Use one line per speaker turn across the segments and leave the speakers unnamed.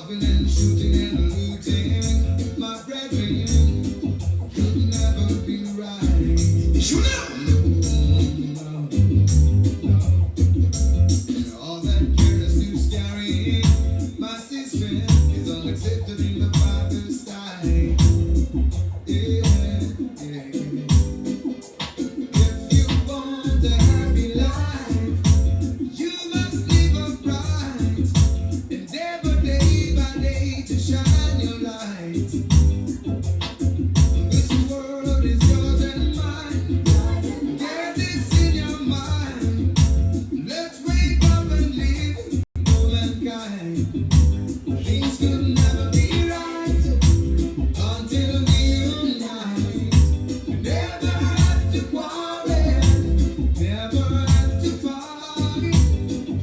Robbing and shooting and looting, my brethren, could never be right. Shoot up! All that careless news carrying, my sister, is unaccepted in the Father's sight. Yeah, yeah. If you want a happy life, you must live upright. Endeavor day by day to shine your light. This world is yours and mine. Get this in your mind. Let's wake up and live for mankind. Things could never be right until we unite. Never have to quarrel, never have to fight.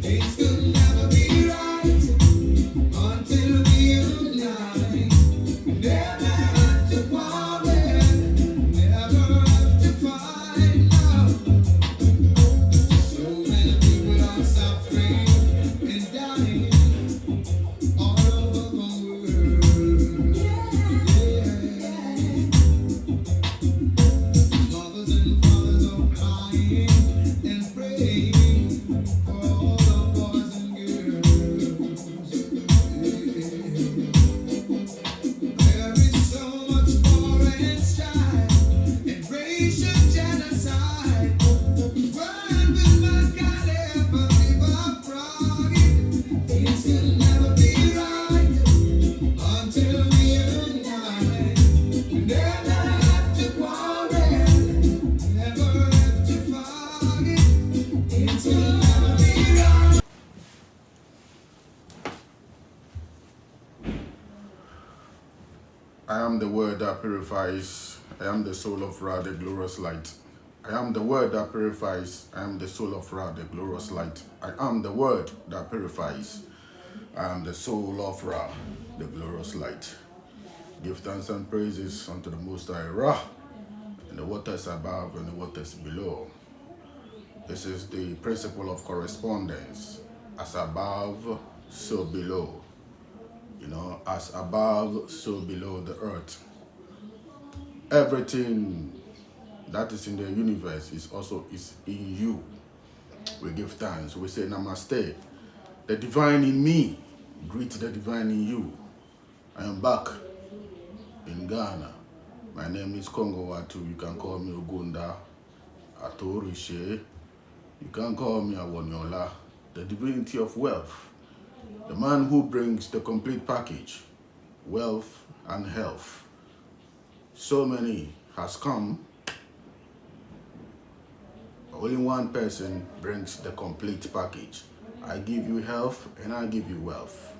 Things could never be right until we unite. Never have to quarrel, never have to fight. Now, so many people are suffering and dying all over the world. Yeah. Mothers and fathers are crying and praying for all the boys and girls. There is so much war and strife and racial genocide. When will mankind ever live upright? Things can never be right until we unite. We never have to quarrel, never have to fight. Things can never be right.
I am the word that purifies. I am the soul of Ra, the glorious light. I am the word that purifies. I am the soul of Ra, the glorious light. I am the word that purifies. I am the soul of Ra, the glorious light. Give thanks and praises unto the Most High Ra, in the waters above and the waters below. This is the principle of correspondence. As above, so below. You know, as above, so below the earth. Everything that is in the universe is in you. We give thanks. We say namaste. The divine in me, greet the divine in you. I am back in Ghana. My name is Kongo Watu. You can call me Ogunda, Atorishe. You can call me Awonyola, the divinity of wealth. The man who brings the complete package, wealth and health. So many has come. Only one person brings the complete package. I give you health and I give you wealth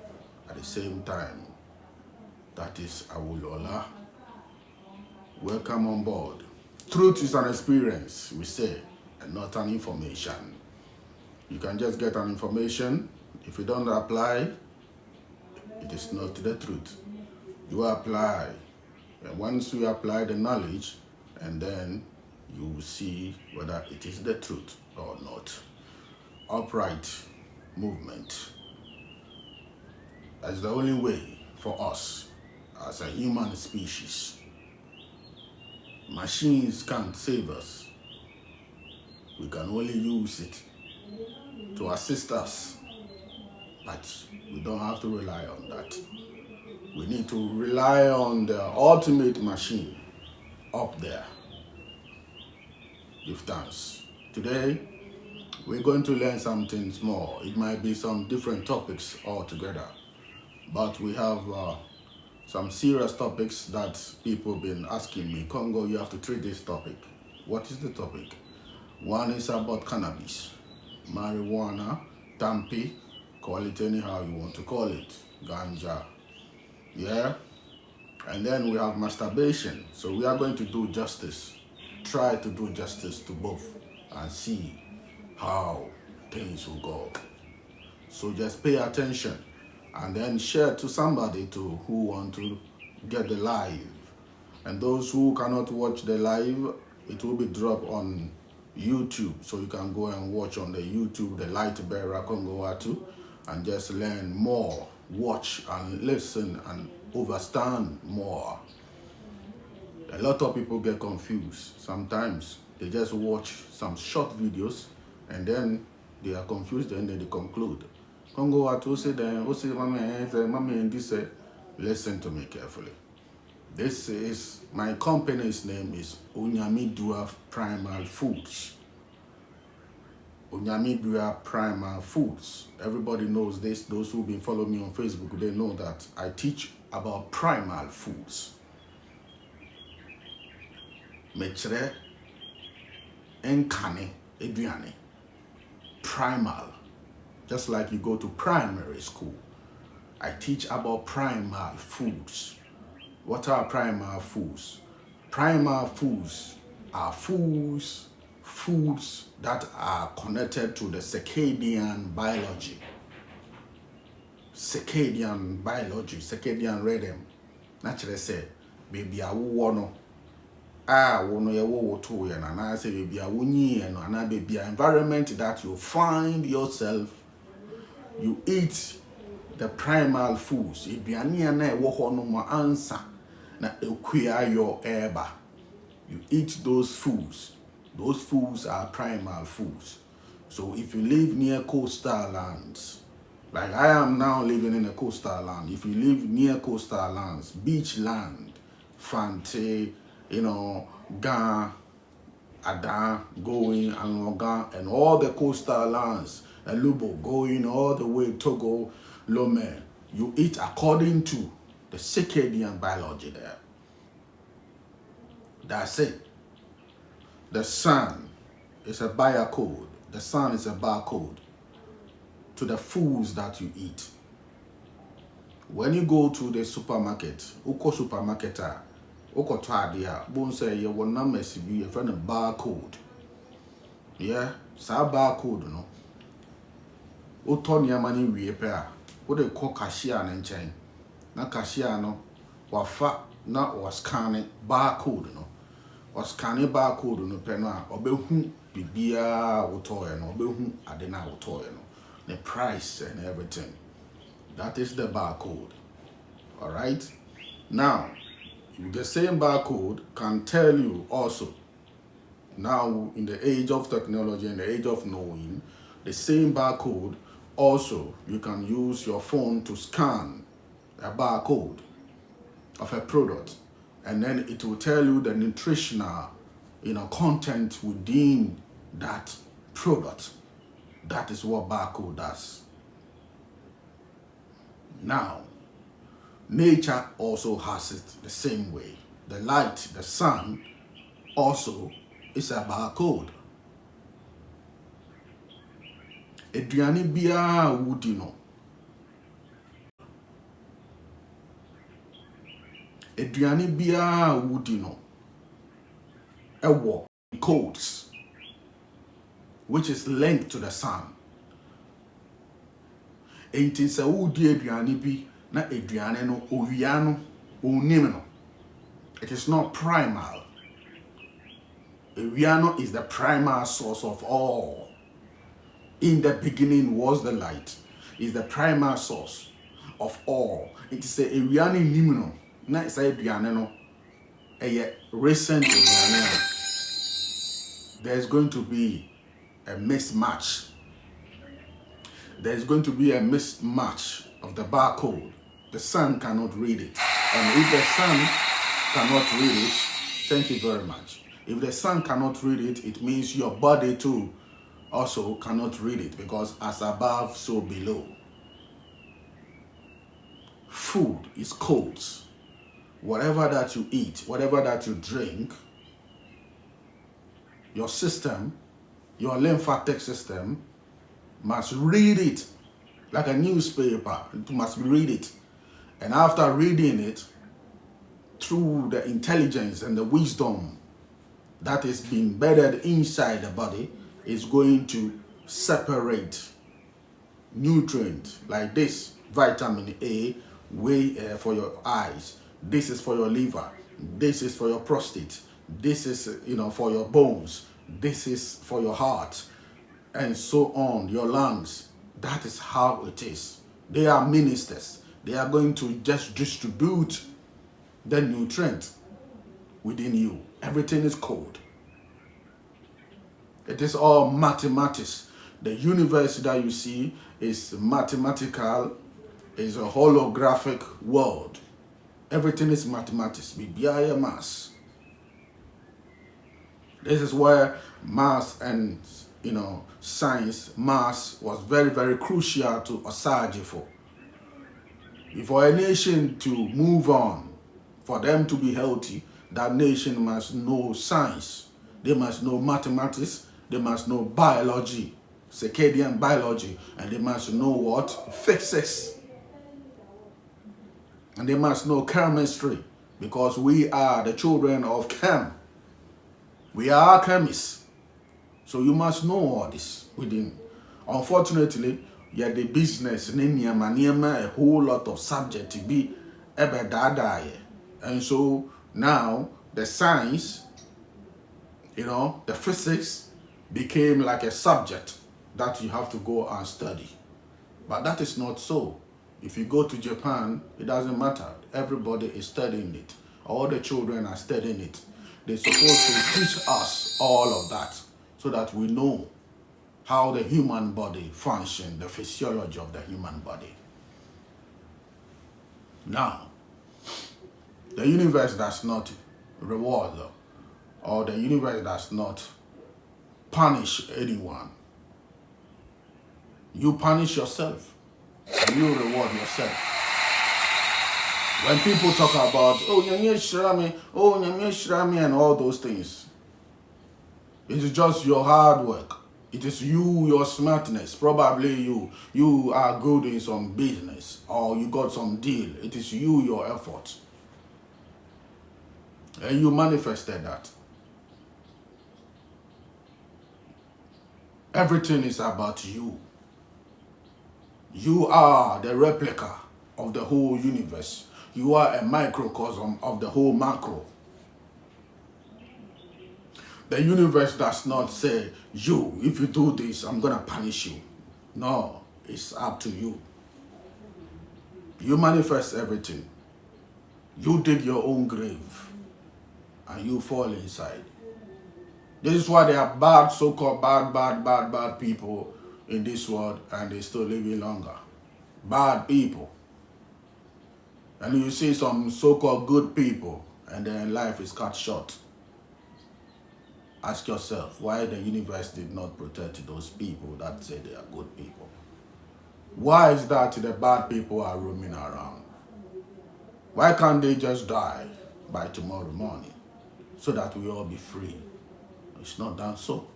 at the same time. That is Awolola. Welcome on board. Truth is an experience, we say, and not an information. You can just get an information. If you don't apply, it is not the truth. You apply. And once you apply the knowledge, and then you will see whether it is the truth or not. Upright movement. That's the only way for us as a human species. Machines can't save us. We can only use it to assist us. But we don't have to rely on that. We need to rely on the ultimate machine up there. Give thanks. Today, we're going to learn something small. It might be some different topics altogether. But we have some serious topics that people have been asking me. Congo, you have to treat this topic. What is the topic? One is about cannabis, marijuana, tampi, call it anyhow you want to call it, ganja, yeah? And then we have masturbation. So we are going to do justice, try to do justice to both and see how things will go. So just pay attention and then share to somebody who want to get the live. And those who cannot watch the live, it will be dropped on YouTube, so you can go and watch on the YouTube, the Light Bearer Kongo Watu, and just learn more watch and listen and understand more. A lot of people get confused. Sometimes they just watch some short videos and then they are confused and then they conclude. Congo what to say then, what say mommy and this listen to me carefully. This is my company's name is Onyamidua Primal Foods. Onyamidua Primal Foods. Everybody knows this. Those who've been following me on Facebook, they know that I teach about primal foods. Mechre enkane eduane. Primal. Just like you go to primary school. I teach about primal foods. What are primal foods? Primal foods are foods that are connected to the circadian biology. Circadian biology, circadian rhythm. Naturally say, baby, I want wono ye wo to ye na na say baby a wonyi no na baby environment that you find yourself, you eat the primal foods. Eduane na e wo ho no mo ansa na ekwia your eba. You eat those foods. Those foods are primal foods. So if you live near coastal lands, like I am now living in a coastal land, if you live near coastal lands, beach land, Fante, Ga, Ada, going, Anloga, and all the coastal lands, Lubo, going all the way Togo, Lome, you eat according to the circadian biology there. That's it. The sun is a barcode. The sun is a barcode to the foods that you eat. When you go to the supermarket, uko supermarket, uko tadia, bon say you will not mess be a friend of barcode. Yeah, sa barcode no. Uton ya mani repair. What they call cashier and chain. Na cashier no, wafa na was scanning barcode no. Was scanning barcode no penwa obehu bibia wotoye no obehu adena wotoye no. The price and everything. That is the barcode. All right. Now, the same barcode can tell you also. Now, in the age of technology and the age of knowing, the same barcode also you can use your phone to scan a barcode of a product, and then it will tell you the nutritional, content within that product. That is what barcode does. Now, nature also has it the same way. The light, the sun, also is a barcode. Eduane biya wudi no. Eduane biya wudi no. Ewo codes, which is linked to the sun. Enti se wudi eduane bi na eduane no owia no onim no. It is not primal. Owia no is the primal source of all. In the beginning was the light. Is the primal source of all. It is a owia nim no na say eduane no recent eduane. There's going to be a mismatch. There's going to be a mismatch of the barcode. The sun cannot read it. And if the sun cannot read it, thank you very much. If the sun cannot read it, it means your body too also cannot read it, because as above, so below. Food is codes. Whatever that you eat, whatever that you drink, your system, your lymphatic system must read it like a newspaper. It must read it. And after reading it, through the intelligence and the wisdom that is being embedded inside the body, is going to separate nutrients like this. Vitamin A, for your eyes. This is for your liver. This is for your prostate. This is, for your bones. This is for your heart. And so on, your lungs. That is how it is. They are ministers. They are going to just distribute the nutrient within you. Everything is code. It is all mathematics. The universe that you see is mathematical, is a holographic world. Everything is mathematics. Bibiaya mass. This is where math and science, math was very, very crucial to Osagifo. For a nation to move on, for them to be healthy, that nation must know science. They must know mathematics. They must know biology, circadian biology, and they must know what? Physics. And they must know chemistry, because we are the children of Chem. We are chemists. So you must know all this within. Unfortunately, the business, a whole lot of subject to be ebedadaye. And so now the science, the physics became like a subject that you have to go and study. But that is not so. If you go to Japan, it doesn't matter. Everybody is studying it. All the children are studying it. They're supposed to teach us all of that so that we know how the human body functions, the physiology of the human body. Now, the universe does not reward or the universe does not punish anyone. You punish yourself and you reward yourself. When people talk about, Nyame Shirami, and all those things, it is just your hard work. It is you, your smartness. Probably you are good in some business or you got some deal. It is you, your effort. And you manifested that. Everything is about you. You are the replica of the whole universe. You are a microcosm of the whole macro. The universe does not say, if you do this, I'm going to punish you. No, it's up to you. You manifest everything. You dig your own grave and you fall inside. This is why there are bad, so-called bad people in this world and they still living longer. Bad people. And you see some so-called good people and their life is cut short. Ask yourself why the universe did not protect those people that say they are good people. Why is that the bad people are roaming around? Why can't they just die by tomorrow morning so that we all be free? It's not done so.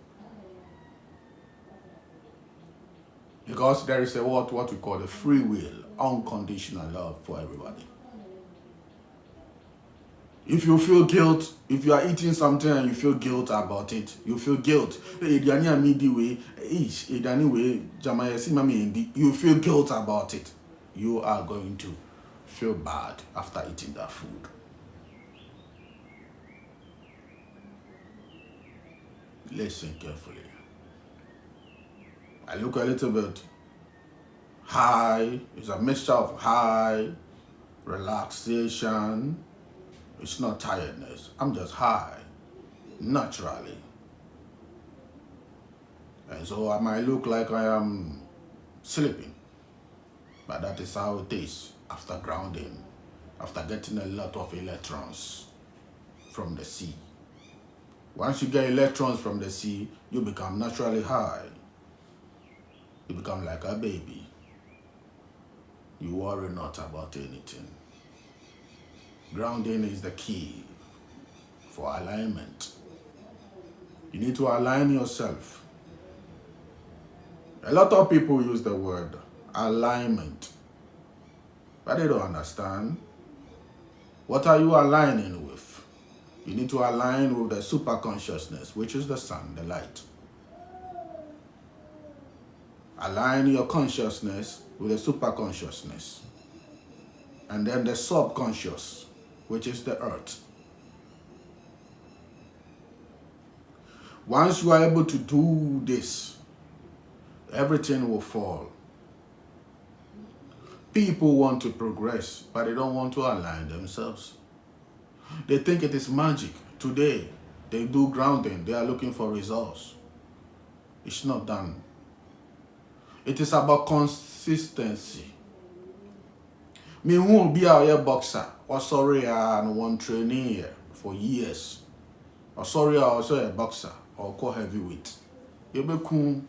Because there is a what we call the free will, unconditional love for everybody. If you feel guilt, if you are eating something and you feel guilt about it, you feel guilt. You feel guilt about it. You are going to feel bad after eating that food. Listen carefully. I look a little bit high. It's a mixture of high, relaxation. It's not tiredness. I'm just high, naturally. And so I might look like I am sleeping. But that is how it is after grounding, after getting a lot of electrons from the sea. Once you get electrons from the sea, you become naturally high. You become like a baby. You worry not about anything. Grounding is the key for alignment. You need to align yourself. A lot of people use the word alignment, but they don't understand. What are you aligning with? You need to align with the super consciousness, which is the sun, the light. Align your consciousness with the super consciousness. And then the subconscious, which is the earth. Once you are able to do this, everything will fall. People want to progress, but they don't want to align themselves. They think it is magic. Today, they do grounding. They are looking for results. It's not done. It is about consistency. Me who be a boxer or sorry and one training here for years. Or sorry also a boxer or call heavyweight. You be cool.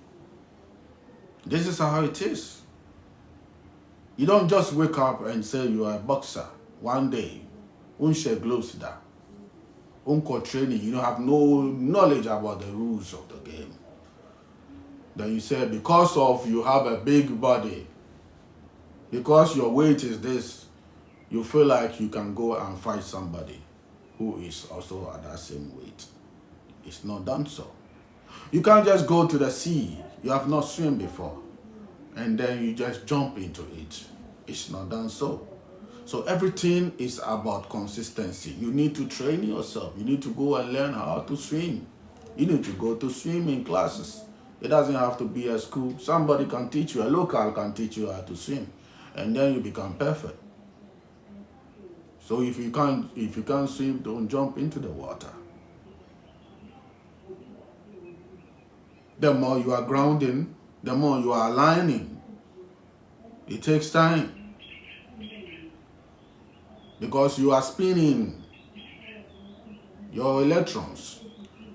This is how it is. You don't just wake up and say you are a boxer one day. Unshare gloves that. Unco training. You don't have no knowledge about the rules of the game. Then you say because of you have a big body, because your weight is this, you feel like you can go and fight somebody who is also at that same weight. It's not done so. You can't just go to the sea. You have not swum before. And then you just jump into it. It's not done so. So everything is about consistency. You need to train yourself. You need to go and learn how to swim. You need to go to swimming classes. It doesn't have to be a school. Somebody can teach you. A local can teach you how to swim. And then you become perfect. So if you can't swim, don't jump into the water. The more you are grounding, the more you are aligning. It takes time. Because you are spinning your electrons.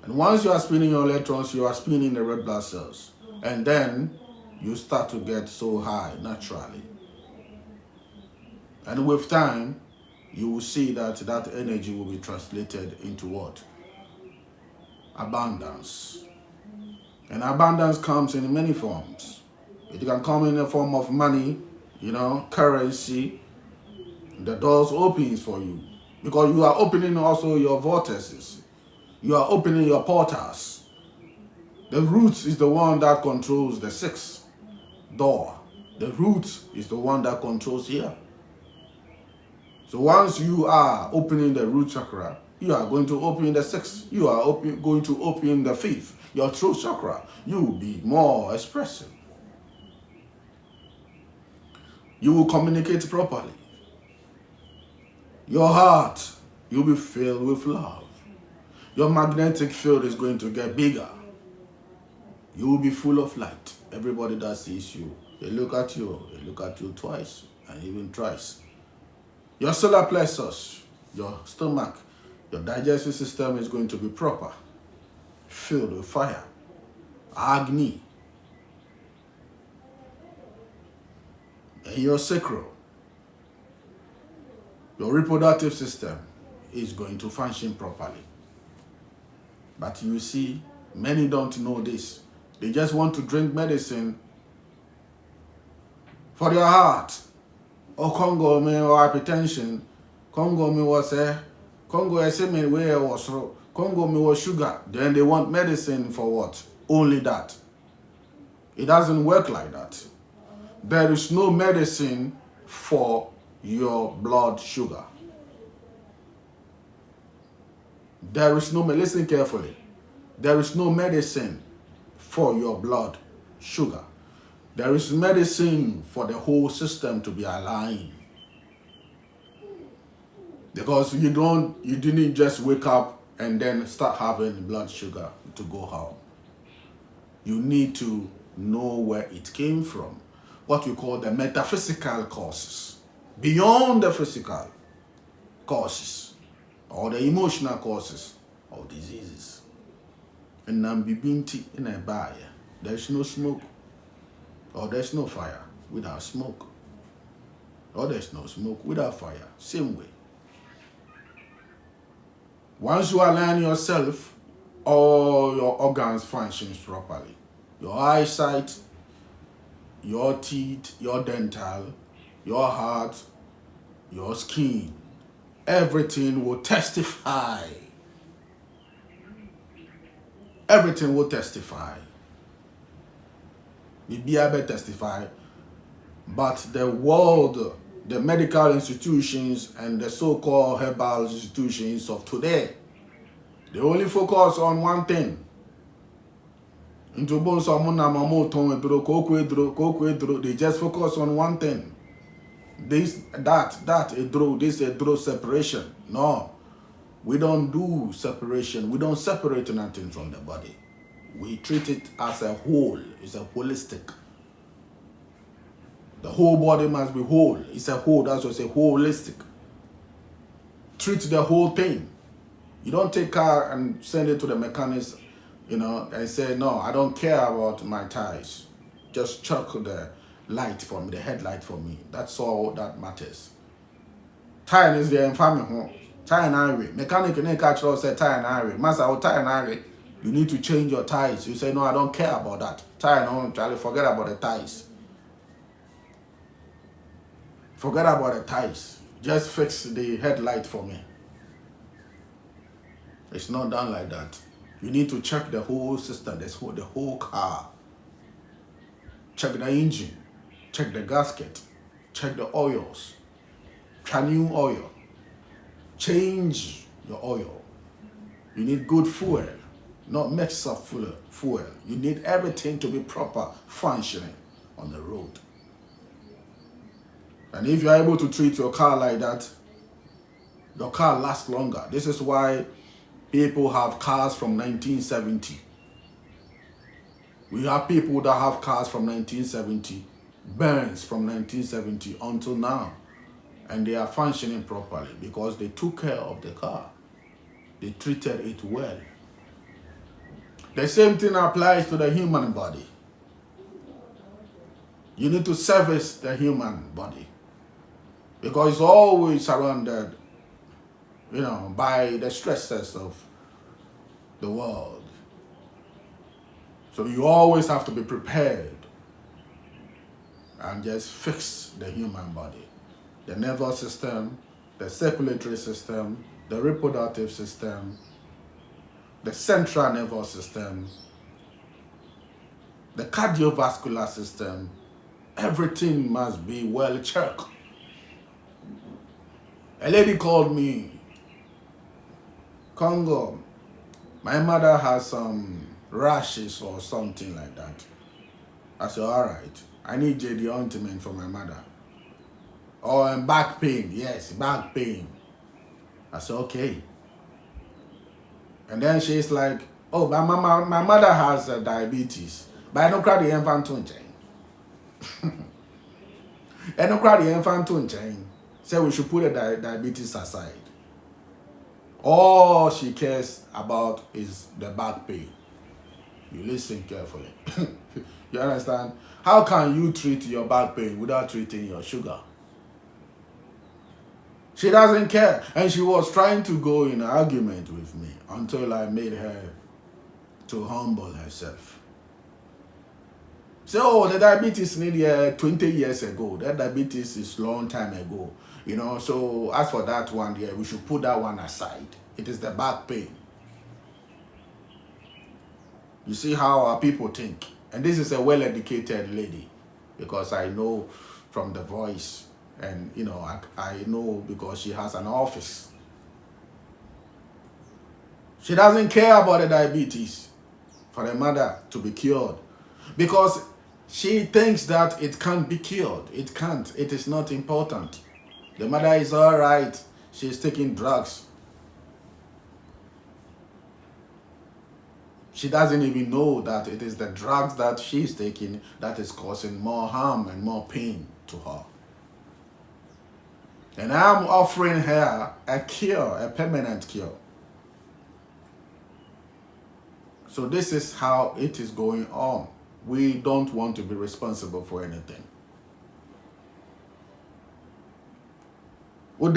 And once you are spinning your electrons, you are spinning the red blood cells. And then you start to get so high naturally. And with time, you will see that that energy will be translated into what? Abundance. And abundance comes in many forms. It can come in the form of money, currency. The doors opens for you. Because you are opening also your vortices. You are opening your portals. The root is the one that controls the sixth door. The root is the one that controls here. So once you are opening the root chakra, you are going to open the sixth. You are going to open the fifth, your throat chakra. You will be more expressive. You will communicate properly. Your heart, you'll be filled with love. Your magnetic field is going to get bigger. You will be full of light. Everybody that sees you, they look at you twice and even thrice. Your solar plexus, your stomach, your digestive system is going to be proper, filled with fire, Agni. And your sacral, your reproductive system is going to function properly. But you see, many don't know this. They just want to drink medicine for their heart. Or Congo me or hypertension. Congo me was Congo me where was Congo me was sugar. Then they want medicine for what? Only that. It doesn't work like that. There is no medicine for your blood sugar. There is no, listen carefully. There is no medicine for your blood sugar. There is medicine for the whole system to be aligned. Because you didn't just wake up and then start having blood sugar to go home. You need to know where it came from. What we call the metaphysical causes. Beyond the physical causes or the emotional causes of diseases. And Nambibinti in a bar, there's no smoke. Or there's no fire without smoke. Or there's no smoke without fire. Same way. Once you align yourself, all your organs functions properly. Your eyesight, your teeth, your dental, your heart, your skin, everything will testify. Everything will testify. Maybe I better testify, but the world, the medical institutions and the so-called herbal institutions of today, they only focus on one thing. They just focus on one thing. a draw separation. No, we don't do separation. We don't separate nothing from the body. We treat it as a whole. It's a holistic. The whole body must be whole. It's a whole. That's what it's a holistic. Treat the whole thing. You don't take car and send it to the mechanics, and say, no, I don't care about my tires. Just chuck the light for me, the headlight for me. That's all that matters. Tire is there in family home. Tire and iron. Mechanic and catch all say tire and iron. Master, tire and iron. You need to change your tires. You say, no, I don't care about that. Tire, no, Charlie, forget about the tires. Forget about the tires. Just fix the headlight for me. It's not done like that. You need to check the whole system, the whole car. Check the engine, check the gasket, check the oils, try new oil, change your oil. You need good fuel, not mix up fuel. You need everything to be proper functioning on the road. And if you're able to treat your car like that, your car lasts longer. This is why people have cars from 1970. We have people that have cars from 1970, Benz from 1970 until now. And they are functioning properly because they took care of the car. They treated it well. The same thing applies to the human body. You need to service the human body because it's always surrounded, by the stresses of the world. So you always have to be prepared and just fix the human body. The nervous system, the circulatory system, the reproductive system, the central nervous system, the cardiovascular system, everything must be well checked. A lady called me, Congo, my mother has some rashes or something like that. I said, all right, I need JD ointment for my mother. Oh, and back pain, yes, back pain. I said, okay. And then she's like, oh, my mother has diabetes, but I don't cry the infant to change. I don't cry the infant to change. So we should put the diabetes aside. All she cares about is the back pain. You listen carefully. You understand? How can you treat your back pain without treating your sugar? She doesn't care. And she was trying to go in an argument with me until I made her to humble herself. So the diabetes nearly 20 years ago. That diabetes is long time ago. So as for that one, we should put that one aside. It is the back pain. You see how our people think. And this is a well-educated lady because I know from the voice and, I know because she has an office. She doesn't care about the diabetes for the mother to be cured because she thinks that it can't be cured. It can't. It is not important. The mother is all right. She's taking drugs. She doesn't even know that it is the drugs that she's taking that is causing more harm and more pain to her. And I'm offering her a cure, a permanent cure. So this is how it is going on. We don't want to be responsible for anything. And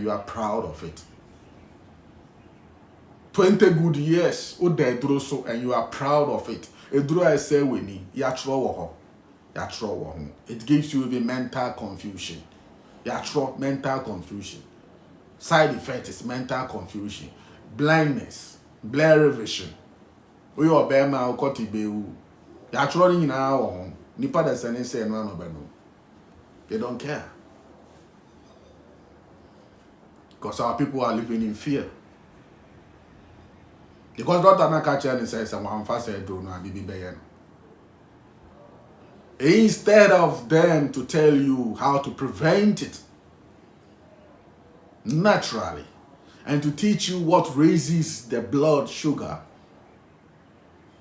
you are proud of it. 20 good years, and you are proud of it. It gives you the mental confusion. Mental confusion. Side effect is mental confusion. Blindness, blurry vision. We are Bema or Kotibeu. Yatron now. Nipa the Senate say no. They don't care. Because our people are living in fear. Because Dr. Nakacha says, I'm fast do no be bayan. instead of them to tell you how to prevent it naturally and to teach you what raises the blood sugar,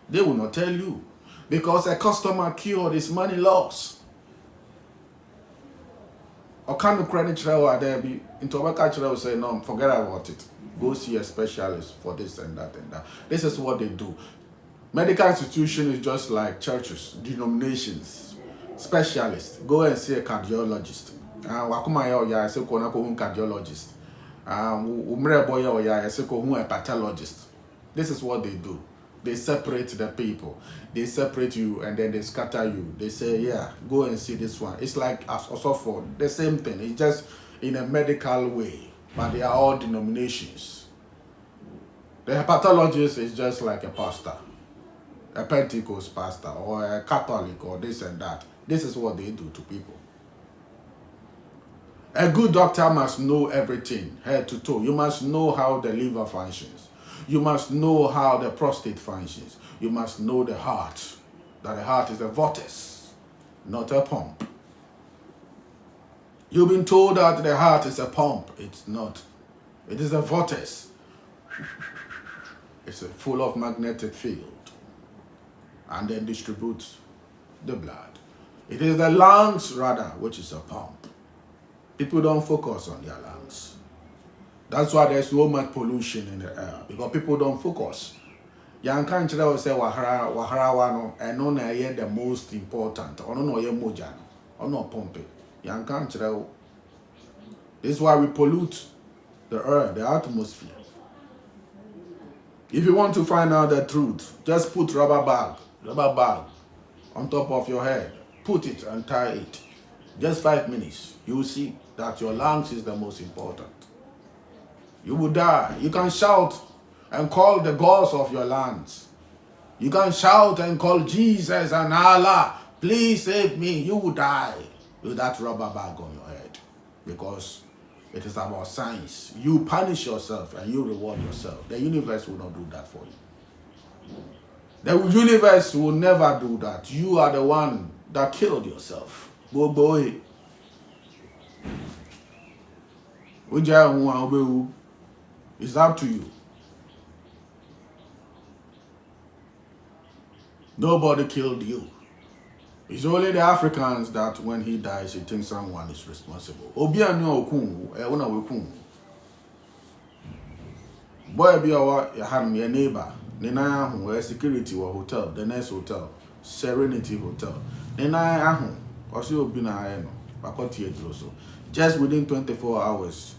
they will not tell you, because a customer cured is money loss. Or can you credit trail there be into a culture will say no, forget about it. Go see a specialist for this and that and that. This is what they do. Medical institution is just like churches, denominations, specialists. Go and see a cardiologist. Wakuma ya say ko na ko cardiologist. Umre boy ya say ko a pathologist. This is what they do. They separate the people. They separate you and then they scatter you. They say, yeah, go and see this one. It's like also for the same thing. It's just in a medical way, but they are all denominations. The hepatologist is just like a pastor, a Pentecost pastor, or a Catholic, or this and that. This is what they do to people. A good doctor must know everything, head to toe. You must know how the liver functions. You must know how the prostate functions. You must know the heart, that the heart is a vortex, not a pump. You've been told that the heart is a pump. It's not. It is a vortex. It's full of magnetic field and then distributes the blood. It is the lungs, rather, which is a pump. People don't focus on their lungs. That's why there's so much pollution in the air, because people don't focus. Yan can't say wahara wano and no na the most important. Or no ye moja or no pump it. Yan can't. This is why we pollute the earth, the atmosphere. If you want to find out the truth, just put rubber bag on top of your head. Put it and tie it. Just 5 minutes. You will see that your lungs is the most important. You will die. You can shout and call the gods of your lands. You can shout and call Jesus and Allah, please save me. You will die with that rubber bag on your head, because it is about science. You punish yourself and you reward yourself. The universe will not do that for you. The universe will never do that. You are the one that killed yourself. Go boy. It's up to you. Nobody killed you. It's only the Africans that when he dies, he thinks someone is responsible. Boy, be your neighbor. Nina security or hotel, the next hotel, Serenity Hotel. Nina also been just within 24 hours.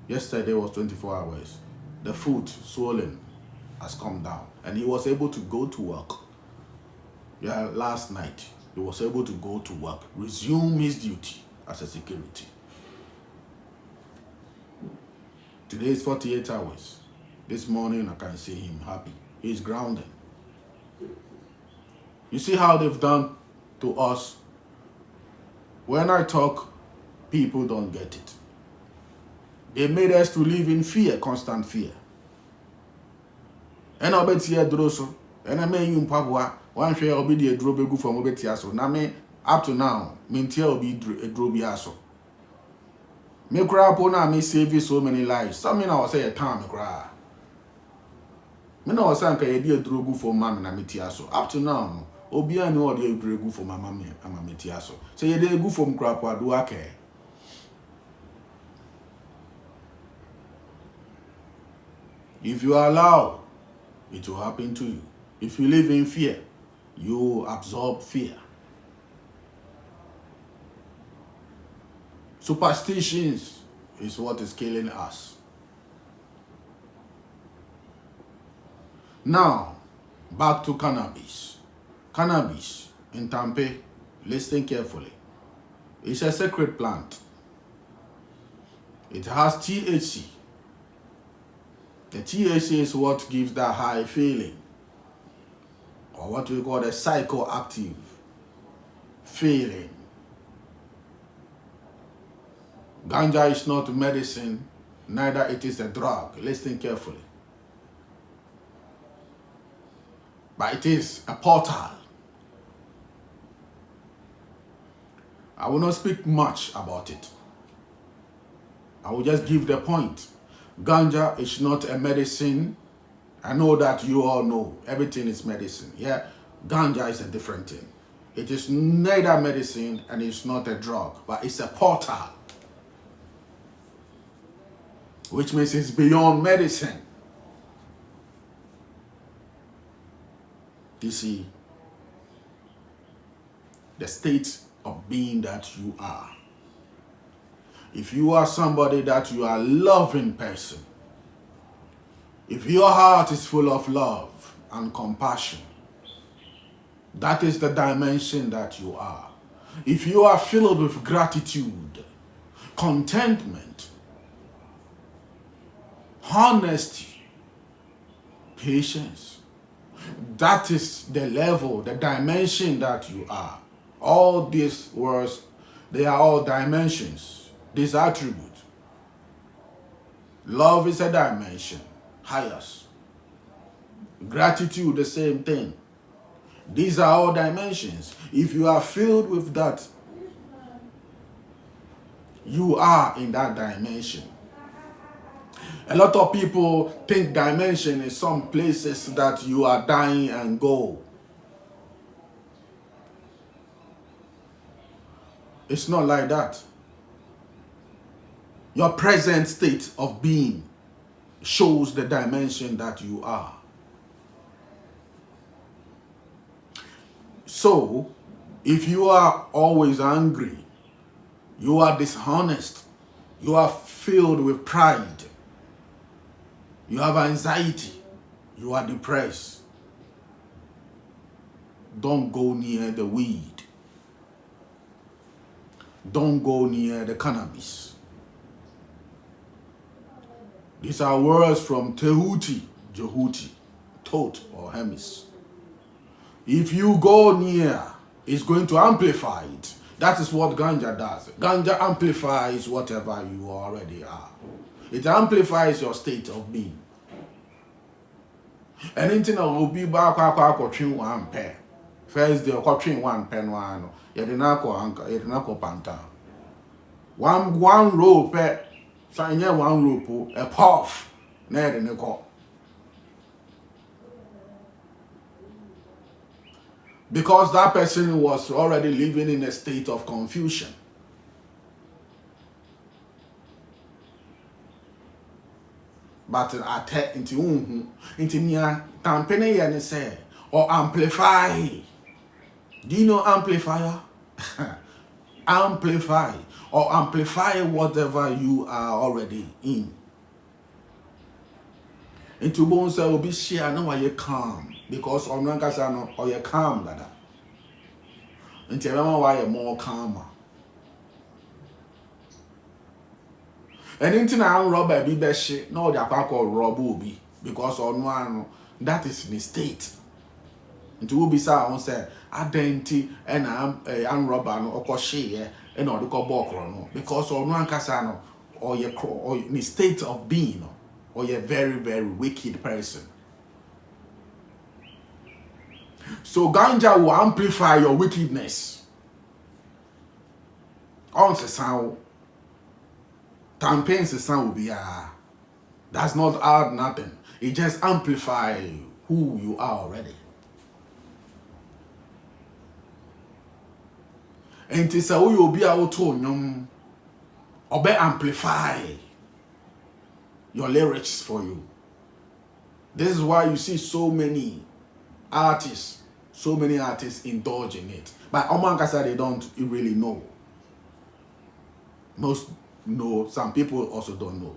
Yesterday was 24 hours. The foot swollen has come down, and he was able to go to work. Yeah, last night he was able to go to work, resume his duty as a security. Today is 48 hours. This morning I can see him happy. He's grounded. You see how they've done to us? When I talk, people don't get it. They made us to live in fear, constant fear. And I bet you droso. And I mean you Papua, one share will be the drobegu from Obetiaso. Now me up to now, Mintia will be a drobiaso. Me cry upon me save so many lives. Some men I was say a time cry. Me no was saying a dear drogu for man and Mitiaso. Up to now, Obia no dear drogu for my mammy and my Mitiaso. So you did go from Crapa, do I care? If you allow, it will happen to you. If you live in fear, you absorb fear. Superstitions is what is killing us. Now, back to cannabis. Cannabis in Tampe, listen carefully. It's a sacred plant. It has THC. The THC is what gives that high feeling, or what we call a psychoactive feeling. Ganja is not medicine, neither it is a drug. Listen carefully. But it is a portal I will not speak much about it. I will just give the point. Ganja is not a medicine. I know that you all know everything is medicine. Yeah, ganja is a different thing. It is neither medicine and it's not a drug, but it's a portal, which means it's beyond medicine. You see, the state of being that you are. If you are somebody that you are a loving person, if your heart is full of love and compassion, that is the dimension that you are. If you are filled with gratitude, contentment, honesty, patience, that is the level, the dimension that you are. All these words, they are all dimensions, these attributes. Love is a dimension, highest. Gratitude, the same thing. These are all dimensions. If you are filled with that, you are in that dimension. A lot of people think dimension is some places that you are dying and go. It's not like that. Your present state of being shows the dimension that you are. So, if you are always angry, you are dishonest, you are filled with pride, you have anxiety, you are depressed, don't go near the weed. Don't go near the cannabis. These are words from Tehuti, Jehuti, Tot or Hermes. If you go near, it's going to amplify it. That is what ganja does. Ganja amplifies whatever you already are. It amplifies your state of being. Anything that will be back one pair. First day, one pen one. Yedinako panta. One rope, sanya one rope, a puff, nedinako. Because that person was already living in a state of confusion. But at into near campaign and say or amplify. Do you know amplifier? Amplify or amplify whatever you are already in. Into bones will be share no why you calm because on one casano or you calm that. Into why you're more calmer. And into now robber be best shit no the pack or rob will be because on one that is in state. Into will be sound say identity and I'm robber no or share and or the cobble because on one casano or you or in state of being or you're a very, very wicked person. So ganja will amplify your wickedness. On the sound, campaigns the sound will be that's not add nothing. It just amplify who you are already. And it is who you'll be able to obey amplify your lyrics for you. This is why you see so many artists indulge in it. But Omankasa, they don't really know. Most know, some people also don't know.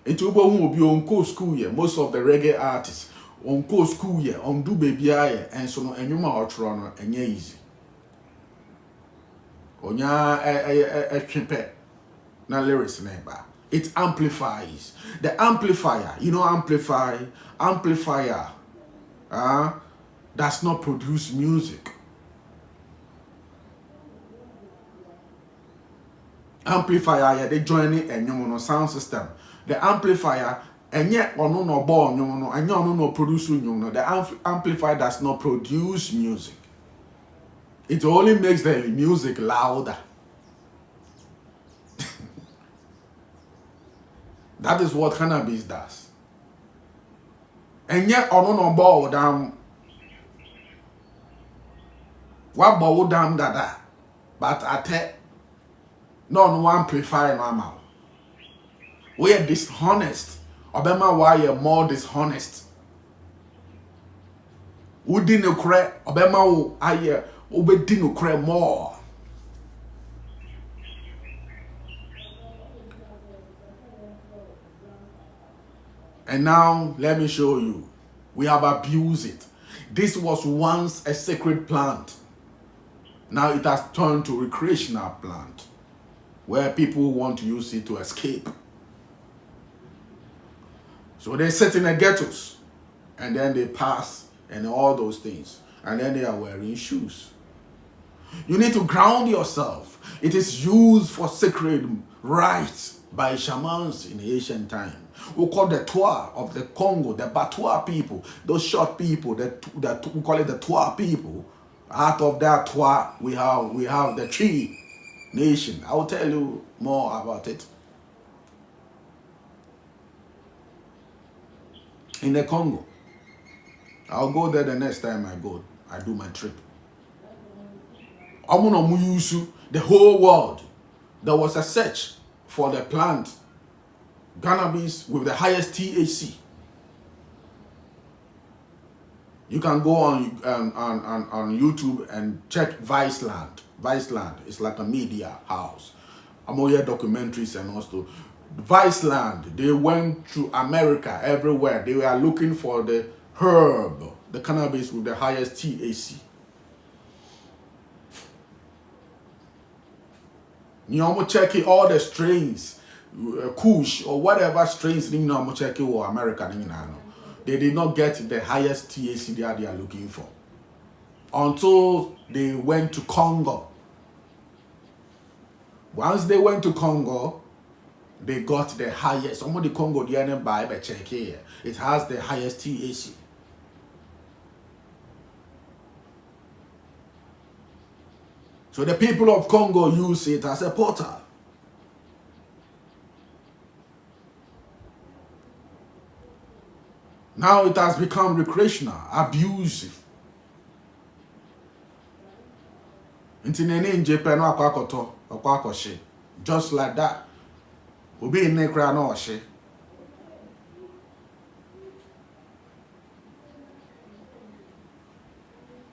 Into who will be on co school year, most of the reggae artists on co school year, on do baby and so on, and you might try and easy. Onya a tripe na lyrics neighbor. It amplifies. The amplifier, you know, amplifier does not produce music. Amplifier, they join it and you sound system. The amplifier, and yet or no born, and you no produce, the amplifier does not produce music. It only makes the music louder. That is what cannabis does. And yet, on no ball down. What bow down dada? But I tell no amplify normal. We are dishonest. Obama, why you're more dishonest? Who didn't cry? Obama, I didn't cry more. And now, let me show you. We have abused it. This was once a sacred plant. Now it has turned to recreational plant, where people want to use it to escape. So they sit in the ghettos, and then they pass, and all those things. And then they are wearing shoes. You need to ground yourself. It is used for sacred rites by shamans in ancient time. We call the Twa of the Congo, the Batwa people, those short people, that we call it the Twa people. Out of that Twa, we have the Tree Nation. I will tell you more about it. In the Congo. I'll go there the next time I do my trip. The whole world, there was a search for the plant cannabis with the highest THC. You can go on YouTube and check Viceland. Viceland is like a media house. I'm all here documentaries and also Viceland. They went to America everywhere. They were looking for the herb, the cannabis with the highest THC. You know, check all the strains, Kush or whatever strains you know, check or American. They did not get the highest THC that they are looking for until they went to Congo. Once they went to Congo, they got the highest. Some of the Congo they didn't buy, but check here. It has the highest THC. So the people of Congo use it as a portal. Now it has become recreational, abusive. Just like that.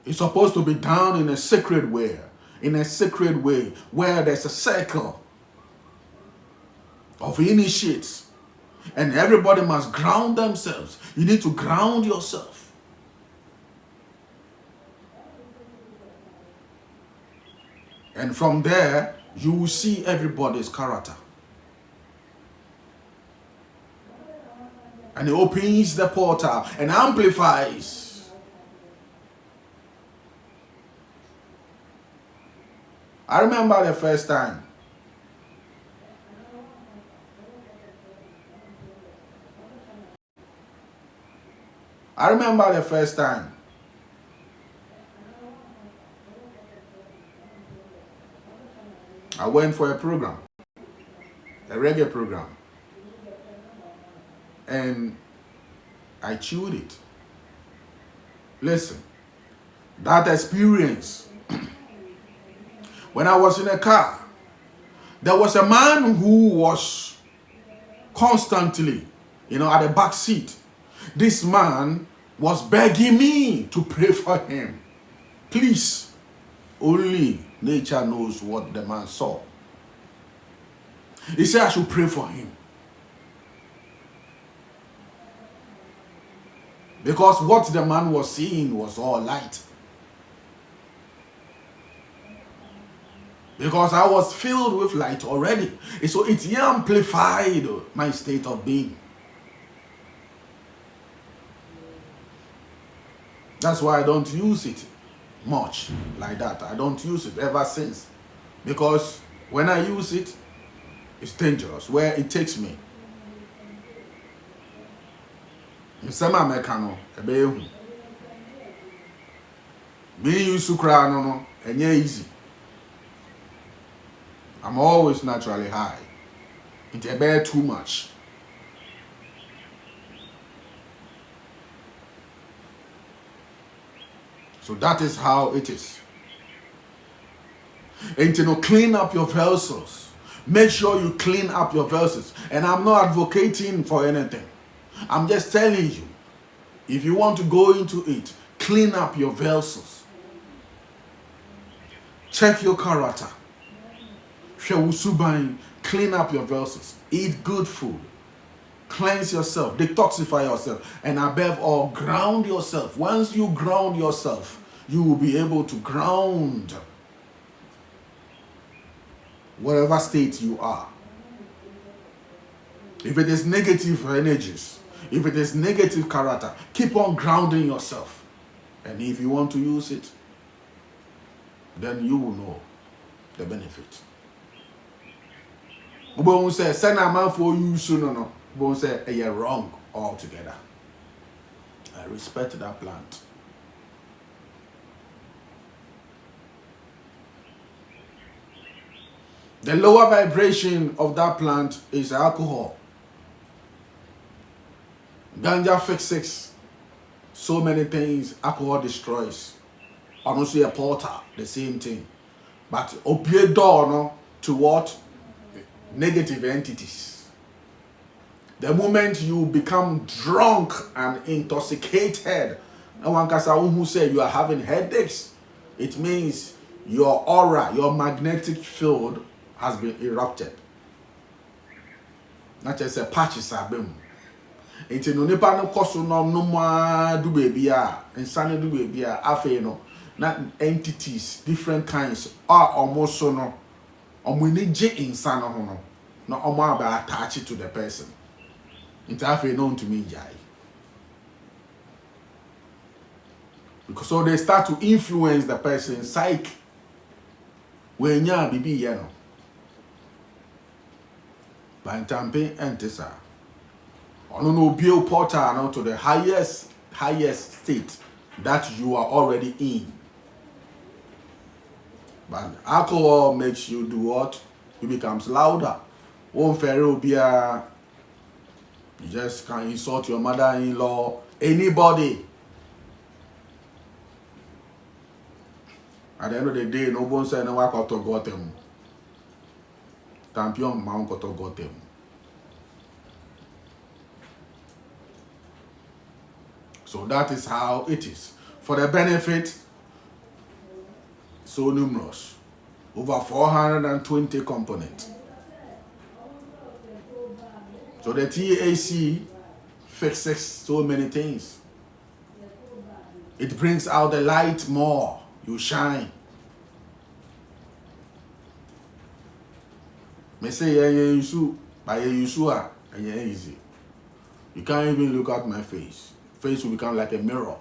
It's supposed to be done in a sacred way. In a sacred way where there's a circle of initiates and everybody must ground themselves. You need to ground yourself. And from there, you will see everybody's character. And it opens the portal and amplifies. I remember the first time. I went for a program, a reggae program, and I chewed it. Listen, that experience. When I was in a car, there was a man who was constantly, at the back seat. This man was begging me to pray for him. Please, only nature knows what the man saw. He said I should pray for him. Because what the man was seeing was all light. Because I was filled with light already. So it amplified my state of being. That's why I don't use it much like that. I don't use it ever since. Because when I use it, it's dangerous. Where it takes me. In some Americano, me use no, and yeah, easy. I'm always naturally high. It's a bit too much. So that is how it is. And clean up your vessels. Make sure you clean up your vessels. And I'm not advocating for anything. I'm just telling you, if you want to go into it, clean up your vessels. Check your character. Clean up your vessels. Eat good food. Cleanse yourself. Detoxify yourself. And above all, ground yourself. Once you ground yourself, you will be able to ground whatever state you are. If it is negative energies, if it is negative character, keep on grounding yourself. And if you want to use it, then you will know the benefit. Who say, send a man for you soon, no. Who say, you're wrong altogether. I respect that plant. The lower vibration of that plant is alcohol. Ganja fixes so many things alcohol destroys. Honestly, a porter, the same thing. But opiate door no, to what? Negative entities. The moment you become drunk and intoxicated, no one can say who say you are having headaches. It means your aura, your magnetic field has been erupted. Not just a patches are being. It's no nipa no koso no ma do baby a insane do baby a afa no na entities different kinds are almost so no omuni je insane ho no na omo aba attach to the person. It's afa no to me jai. Because so they start to influence the person's psyche. When ya bibi ye no. Bantampe entesa. Ono no build portal to the highest state that you are already in. But alcohol makes you do what? You becomes louder. One pharaoh be a you just can insult your mother-in-law, anybody. At the end of the day, no one say no work out to got them. Tampion Mount got them. So that is how it is. For the benefit, so numerous. Over 420 components. So the TAC fixes so many things. It brings out the light more. You shine. Me say yeah by easy. You can't even look at my face. Face will become like a mirror.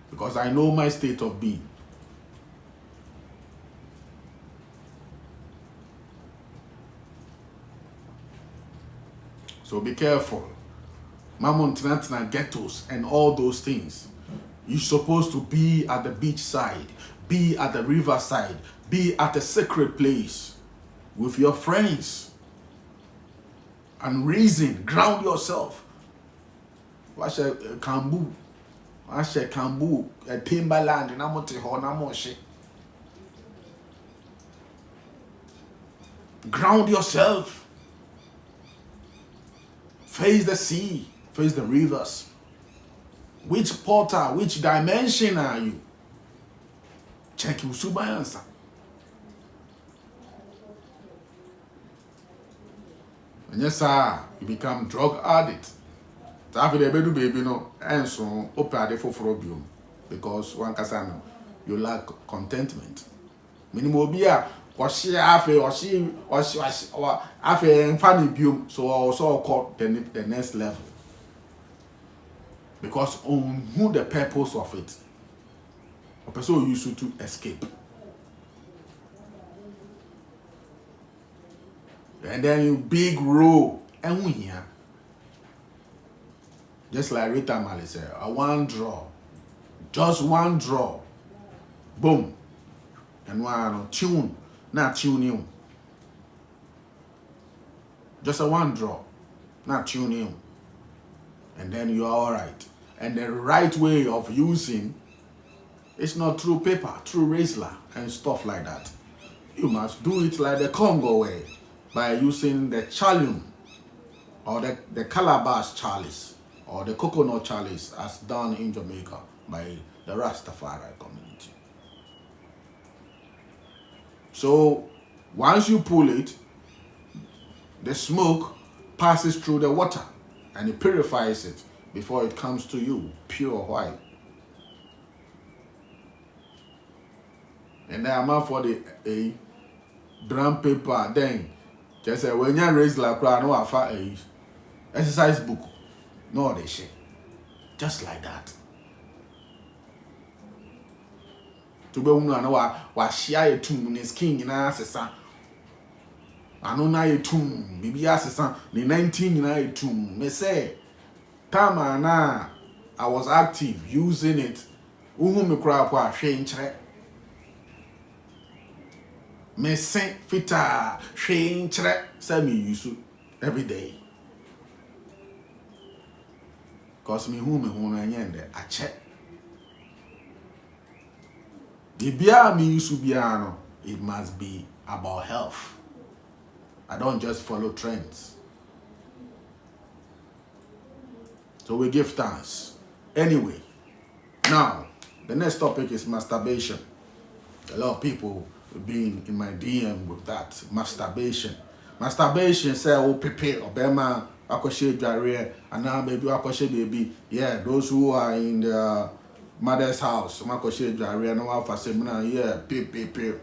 Because I know my state of being. So be careful. Mamon Tinatina ghettos and all those things. You're supposed to be at the beach side, be at the river side, be at a sacred place with your friends. And reason, ground yourself. Watch a Kambu. Watch a Kambu, a Timberland, and Namote. Ground yourself. Face the sea, face the rivers. Which portal, which dimension are you? Check your answer. And yes, sir, you become drug addict. So after the baby no, and so open for phobia because one casano you lack contentment. Minimum beer, or she afe, or she afe and funny biome, so also call the next level. Because on who the purpose of it, a person used to escape. And then you big row and we here. Just like Rita Mali said, a one draw. Just one draw. Boom. And one tune. Not tune you. Just a one draw. Not tune you. And then you are alright. And the right way of using is not through paper, through Razor and stuff like that. You must do it like the Congo way, by using the chalium or the calabash chalice or the coconut chalice as done in Jamaica by the Rastafari community. So once you pull it, the smoke passes through the water and it purifies it before it comes to you, pure white. And then I'm out for the brown paper. Then just say when you raise like no afa exercise book, no they shit, just like that. To be unu wa share a tomb in skin in asesa. Ano na a tomb, bibi asesa ni 19 na a tomb. Me say time na I was active using it. Uhu me kura kwa hwe nkyere. Me say fita hwe nkyere say me use every day. Cause me hu na nyende a check. Bibia me use bia no, it must be about health. I don't just follow trends. So we give thanks. Anyway, now the next topic is masturbation. A lot of people being in my DM with that masturbation. Masturbation say oh pepe obema akoshe dware and now baby akoshe baby. Yeah, those who are in the mother's house, makoshe dware no wa fasemina yeah pepe.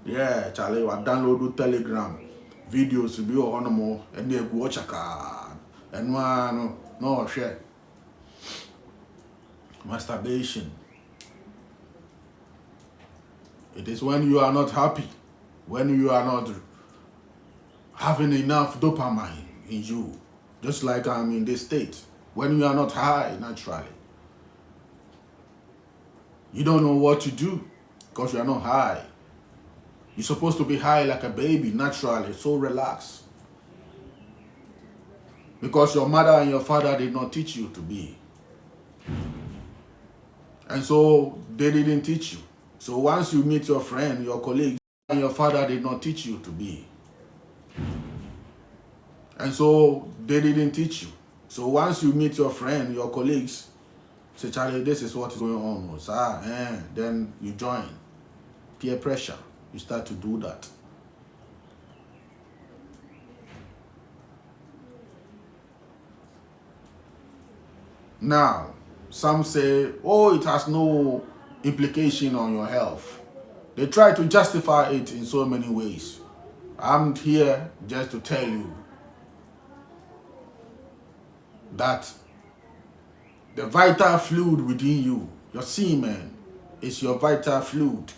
Yeah, Charlie wa download Telegram videos bi o hono mo and egu ochaka. And one no share. Masturbation. It is when you are not happy, when you are not having enough dopamine in you, just like I'm in this state, when you are not high naturally. You don't know what to do because you are not high. You're supposed to be high like a baby naturally, so relax. Because your mother and your father did not teach you to be. And so they didn't teach you. So once you meet your friend, your colleague, and your father did not teach you to be. And so they didn't teach you. So once you meet your friend, your colleagues, say, Charlie, this is what is going on. Then you join. Peer pressure. You start to do that. Now, some say, oh, it has no implication on your health. They try to justify it in so many ways. I'm here just to tell you that the vital fluid within you, your semen, is your vital fluid.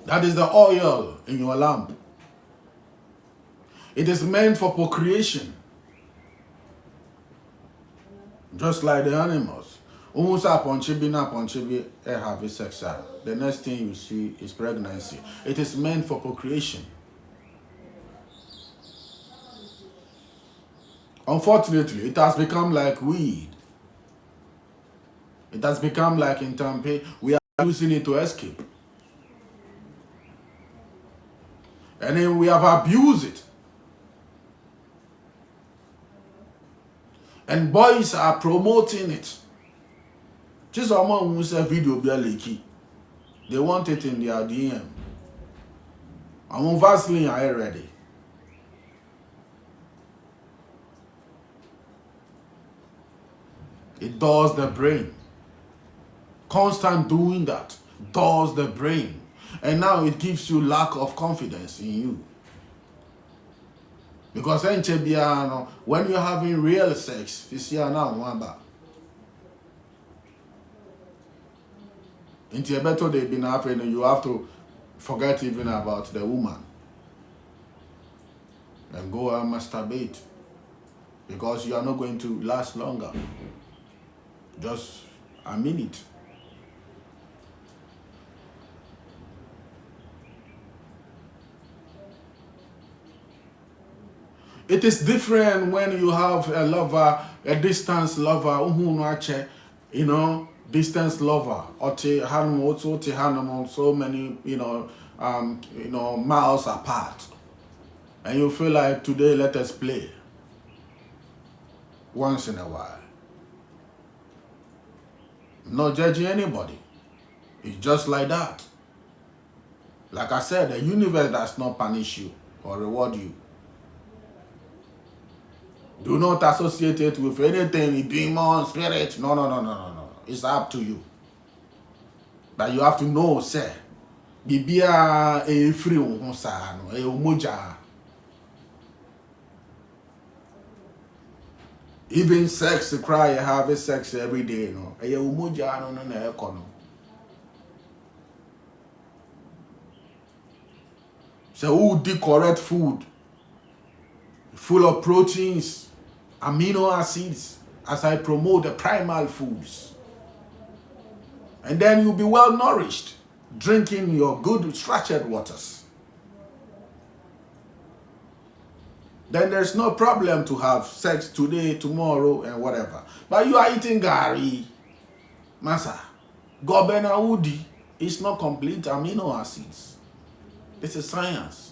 That is the oil in your lamp. It is meant for procreation. Just like the animals. Have sex. The next thing you see is pregnancy. It is meant for procreation. Unfortunately, it has become like weed. It has become like in Tampa. We are using it to escape. And then we have abused it. And boys are promoting it. Just someone who said video be leaky. They want it in their DM. I'm on Vaseline already. It dulls the brain. Constant doing that dulls the brain. And now it gives you lack of confidence in you. Because when you're having real sex, you see now one. Into a better day been happening, you have to forget even about the woman and go and masturbate. because you are not going to last longer. Just a minute. It is different when you have a lover, a distance lover, you know, distance lover, or so many, miles apart. And you feel like today let us play once in a while. Not judging anybody. It's just like that. Like I said, the universe does not punish you or reward you. Do not associate it with anything, demon, spirit. No. It's up to you. But you have to know, say, Bibia a free umusano, a umuja. Even sex, cry, have sex every day, no. A umuja no. So who the correct food, full of proteins, amino acids, as I promote the primal foods. And then you'll be well nourished, drinking your good structured waters. Then there's no problem to have sex today, tomorrow, and whatever. But you are eating gari, masa, gobena udi. It's not complete amino acids. This is science.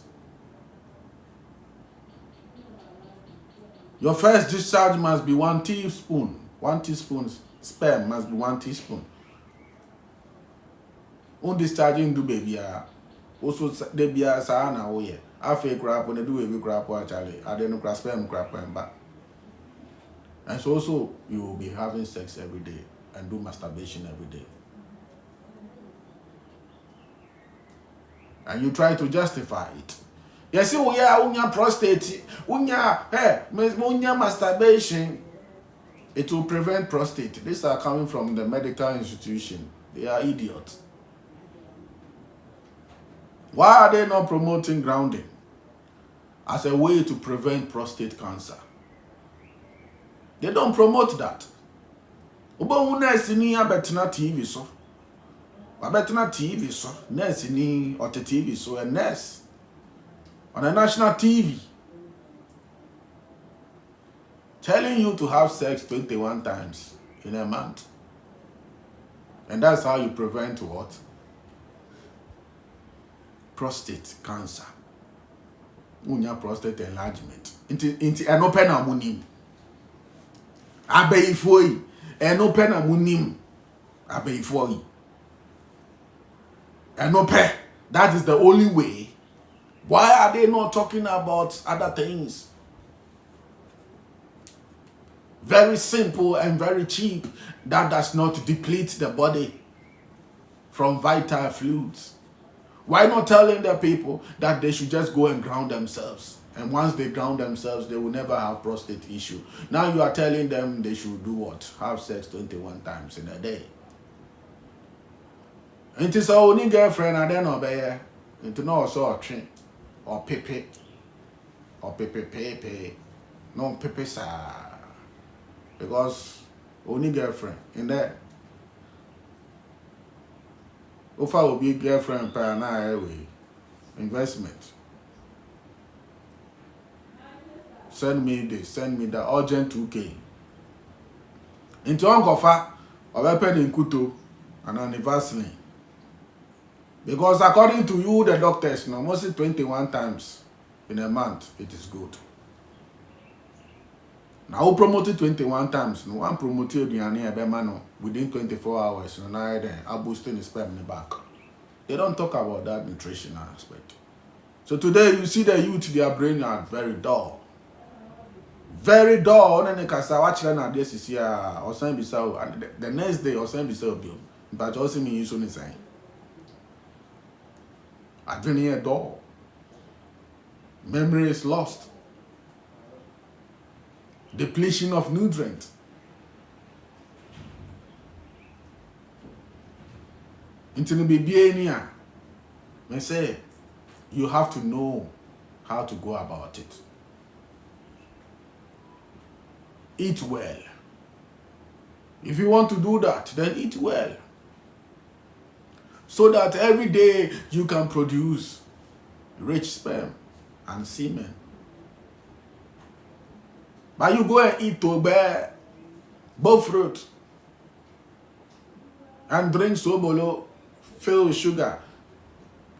Your first discharge must be 1 teaspoon. 1 teaspoon sperm must be 1 teaspoon. Discharging do baby. Also, the beer sana oye. I fake crap when they do every crap actually. I don't know sperm crap and back. And so also you will be having sex every day and do masturbation every day. And you try to justify it. You see, we are unya prostate, unya masturbation. It will prevent prostate. These are coming from the medical institution. They are idiots. Why are they not promoting grounding as a way to prevent prostate cancer? They don't promote that. Ubo nurse ni abetna TV so. Abetna TV so. Nurse ni or TV so a nurse on a national TV telling you to have sex 21 times in a month. And that's how you prevent what? Prostate cancer. Unya prostate enlargement. Inti enope na munim. Abeifoi. Enope na munim. Abeifoi. Enope. That is the only way. Why are they not talking about other things? Very simple and very cheap. That does not deplete the body from vital fluids. Why not telling the people that they should just go and ground themselves? And once they ground themselves, they will never have prostate issue. Now you are telling them they should do what? Have sex 21 times in a day. It is our only girlfriend and then obey. Into no also a train or pepe or pepe. No pepe sa. Because only girlfriend in there. If I will be girlfriend per an investment. Send me the urgent 2K. Into Uncle Fa or weapon in Kuto and anniversary. Because according to you, the doctors, mostly 21 times in a month, it is good. Now, who promoted 21 times? No one promoted the within 24 hours. Now, I'm boosting the sperm in the back. They don't talk about that nutritional aspect. So today, you see the youth, their brain are very dull. Very dull. And then they say, watch them this is here. Or the next day, or something. But also, me use on the same. I've been here dull. Memory is lost. Depletion of nutrients. Into the baby, I say you have to know how to go about it. eat well. If you want to do that, then eat well. So that every day you can produce rich sperm and semen. But you go and eat tobe, both fruit, and drink sobolo, filled with sugar.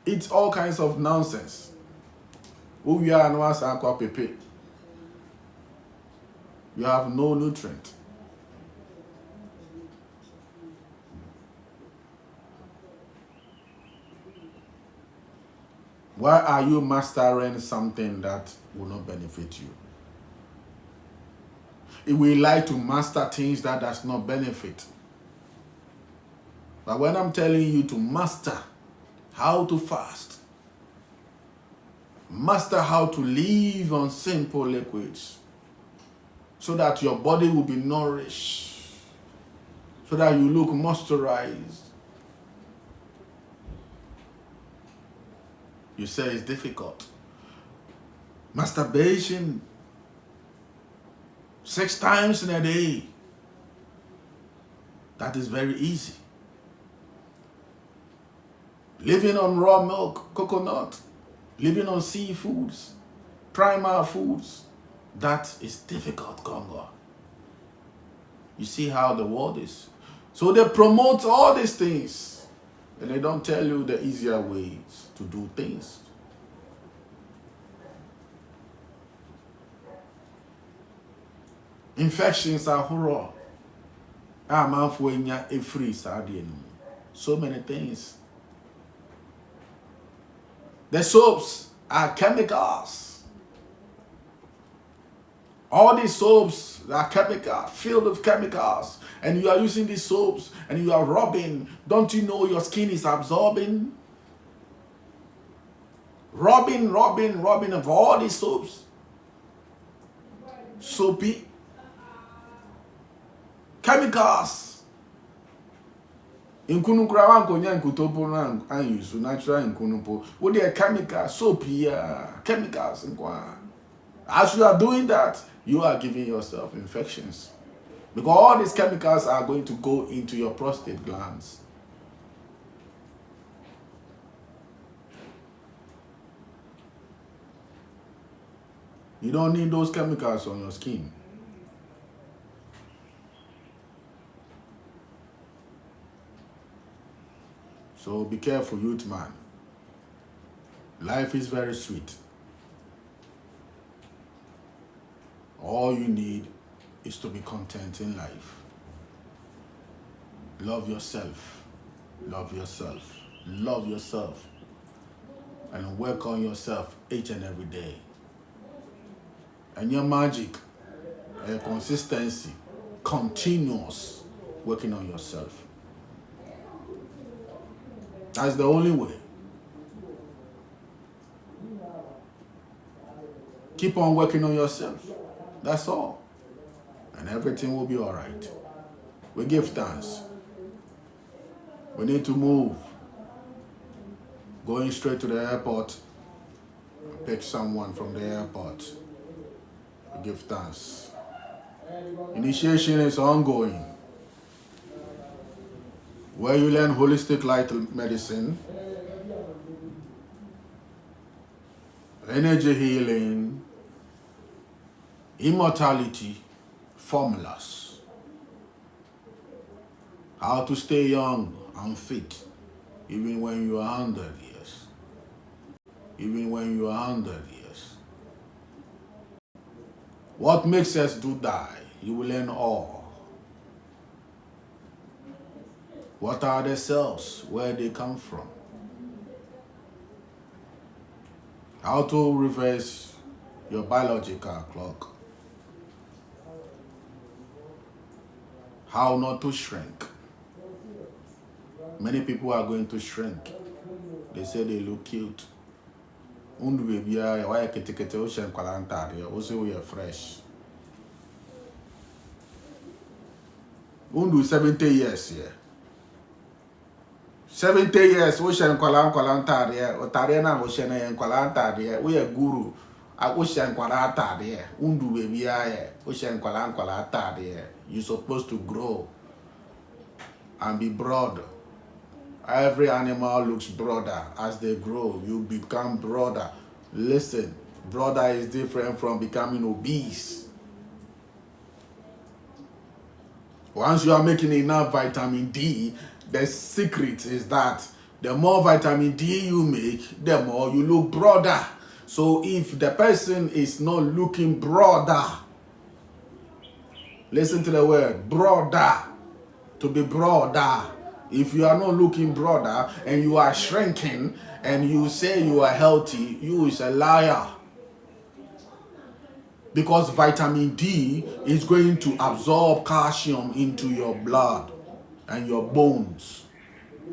Eat all kinds of nonsense. You have no nutrient. Why are you mastering something that will not benefit you? If we like to master things that does not benefit. But when I'm telling you to master how to fast, master how to live on simple liquids, so that your body will be nourished, so that you look moisturized. You say it's difficult. Masturbation 6 times in a day. That is very easy. Living on raw milk, coconut, living on seafoods, primal foods, that is difficult, Congo. You see how the world is. So they promote all these things, and they don't tell you the easier ways to do things. Infections are horror. So many things. The soaps are chemicals. All these soaps are chemical, filled with chemicals. And you are using these soaps and you are rubbing. Don't you know your skin is absorbing? Rubbing of all these soaps. Soapy. Chemicals. Nkunu krawan konya nkutopo na anyusu natural nkunupo. What they are chemicals, soapy chemicals nkwa. As you are doing that, you are giving yourself infections. Because all these chemicals are going to go into your prostate glands. You don't need those chemicals on your skin. So be careful, youth man. Life is very sweet. All you need is to be content in life. Love yourself. Love yourself. Love yourself. And work on yourself each and every day. And your magic, consistency, continuous working on yourself. That's the only way. Keep on working on yourself. That's all. And everything will be all right. We give thanks. We need to move. Going straight to the airport. Pick someone from the airport. We give thanks. Initiation is ongoing, where you learn holistic light medicine, energy healing, immortality formulas, how to stay young and fit even when you are 100 years, even when you are 100 years. What makes us do die? You will learn all. What are the cells? Where they come from? How to reverse your biological clock. How not to shrink. Many people are going to shrink. They say they look cute. Undu baby, why kete ocean kwalantari? Also we are fresh. Undu 70 years here. 70 years, ocean kwalantari. Otariana ocean and kwalantari. We are guru. Ocean Qualata there, Undu baby, Ocean Qualata there. You're supposed to grow and be broad. Every animal looks broader as they grow. You become broader. Listen, broader is different from becoming obese. Once you are making enough vitamin D, the secret is that the more vitamin D you make, the more you look broader. So if the person is not looking broader, listen to the word, broader, to be broader. If you are not looking broader and you are shrinking and you say you are healthy, you is a liar. Because vitamin D is going to absorb calcium into your blood and your bones.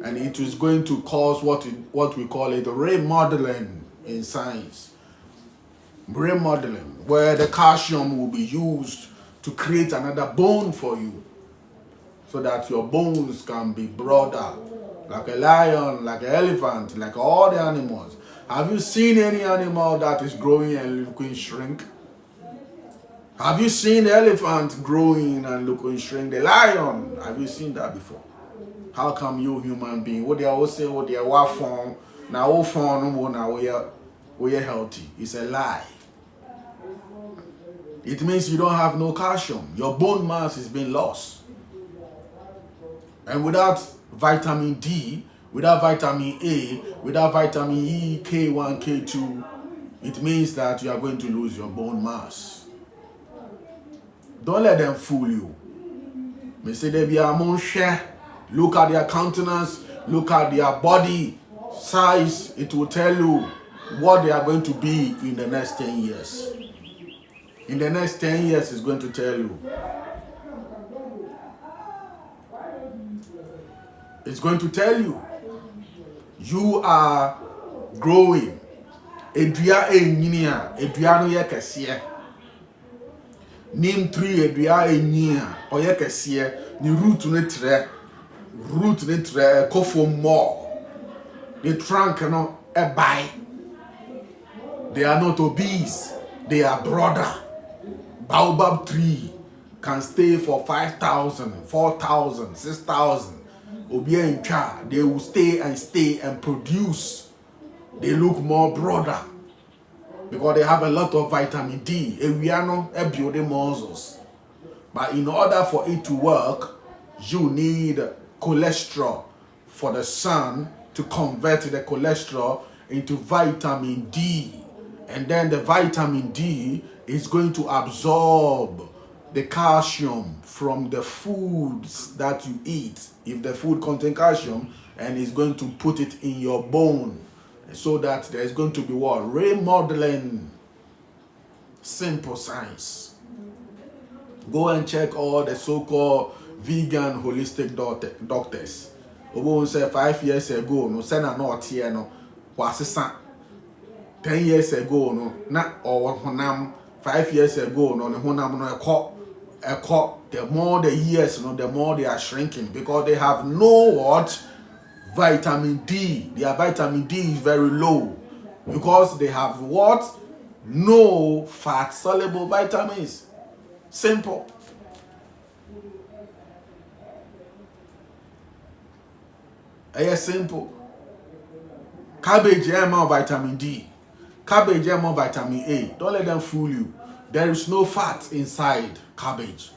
And it is going to cause what we call it remodeling in science. Remodeling, where the calcium will be used to create another bone for you, so that your bones can be broader, like a lion, like an elephant, like all the animals. Have you seen any animal that is growing and looking shrink? Have you seen the elephant growing and looking shrink? The lion, have you seen that before? How come you human being, what they always say, what they are phone, now all phone, now we are healthy? It's a lie. It means you don't have no calcium. Your bone mass is being lost. And without vitamin D, without vitamin A, without vitamin E, K1, K2, it means that you are going to lose your bone mass. Don't let them fool you. Look at their countenance, look at their body size. It will tell you what they are going to be in the next 10 years. In the next 10 years, it's going to tell you. It's going to tell you. You are growing. Edua enyinia, edua no ye kese. Nim tree edua enyia, oye kese, ni root ne tre kofo more. The trunk no e buy. They are not obese, they are broader. Baobab tree can stay for 5,000, 4,000, 6,000. They will stay and produce. They look more broader because they have a lot of vitamin D. We are not building muscles. But in order for it to work, you need cholesterol for the sun to convert the cholesterol into vitamin D. And then the vitamin D is going to absorb the calcium from the foods that you eat, if the food contains calcium, and is going to put it in your bone, so that there is going to be what? Remodeling. Simple science. Go and check all the so-called vegan holistic doctors. Obo say 5 years ago, no sena not here no wasisa. 10 years ago, no na or honam. 5 years ago, no honam no the more the years, no, the more they are shrinking because they have no what? Vitamin D. Their vitamin D is very low because they have what? No fat soluble vitamins. Simple. Simple. Cabbage has more vitamin D. Cabbage has more vitamin A. Don't let them fool you. There is no fat inside cabbage.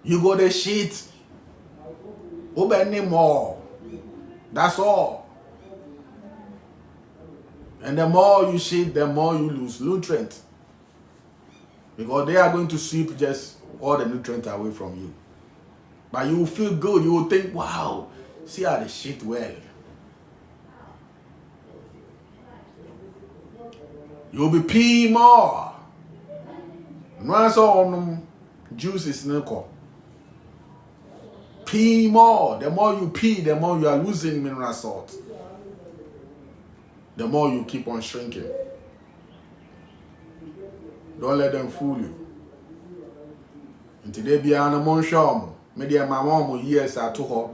You go the shit. More. That's all. And the more you shit, the more you lose nutrients. Because they are going to sweep just all the nutrients away from you. But you will feel good. You will think, wow, see how they shit well. You'll be peeing more. No so juice is no. Pee more. The more you pee, the more you are losing mineral salt. The more you keep on shrinking. Don't let them fool you. And today be an amon sham. Maybe my mom years at to her.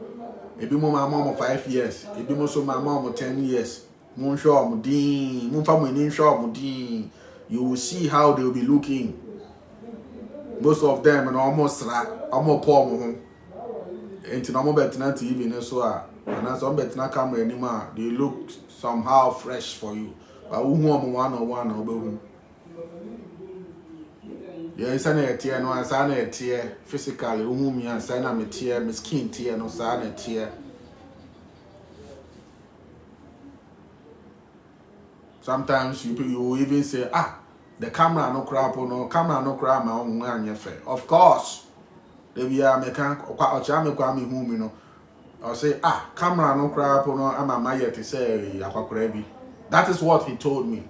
Ebi mo my mom 5 years, ebi mo so my mom 10 years. Mon show mo din, mon fa mo ni show mo din. You will see how they will be looking. Most of them and almost poor mo. Ain't no more better TV no so and some better camera anymore. They look somehow fresh for you. But who want one or yeah, it's a tear, no, it's a tear physically. Whom you sign a tear, my skin tear, no, sign a tear. Sometimes you even say, the camera no crap, no camera no crap, my own man, your fair. Of course, they be a mechanic or charming kwami whom you know. Or say, camera no crap, no, I'm a maya to say, that is what he told me.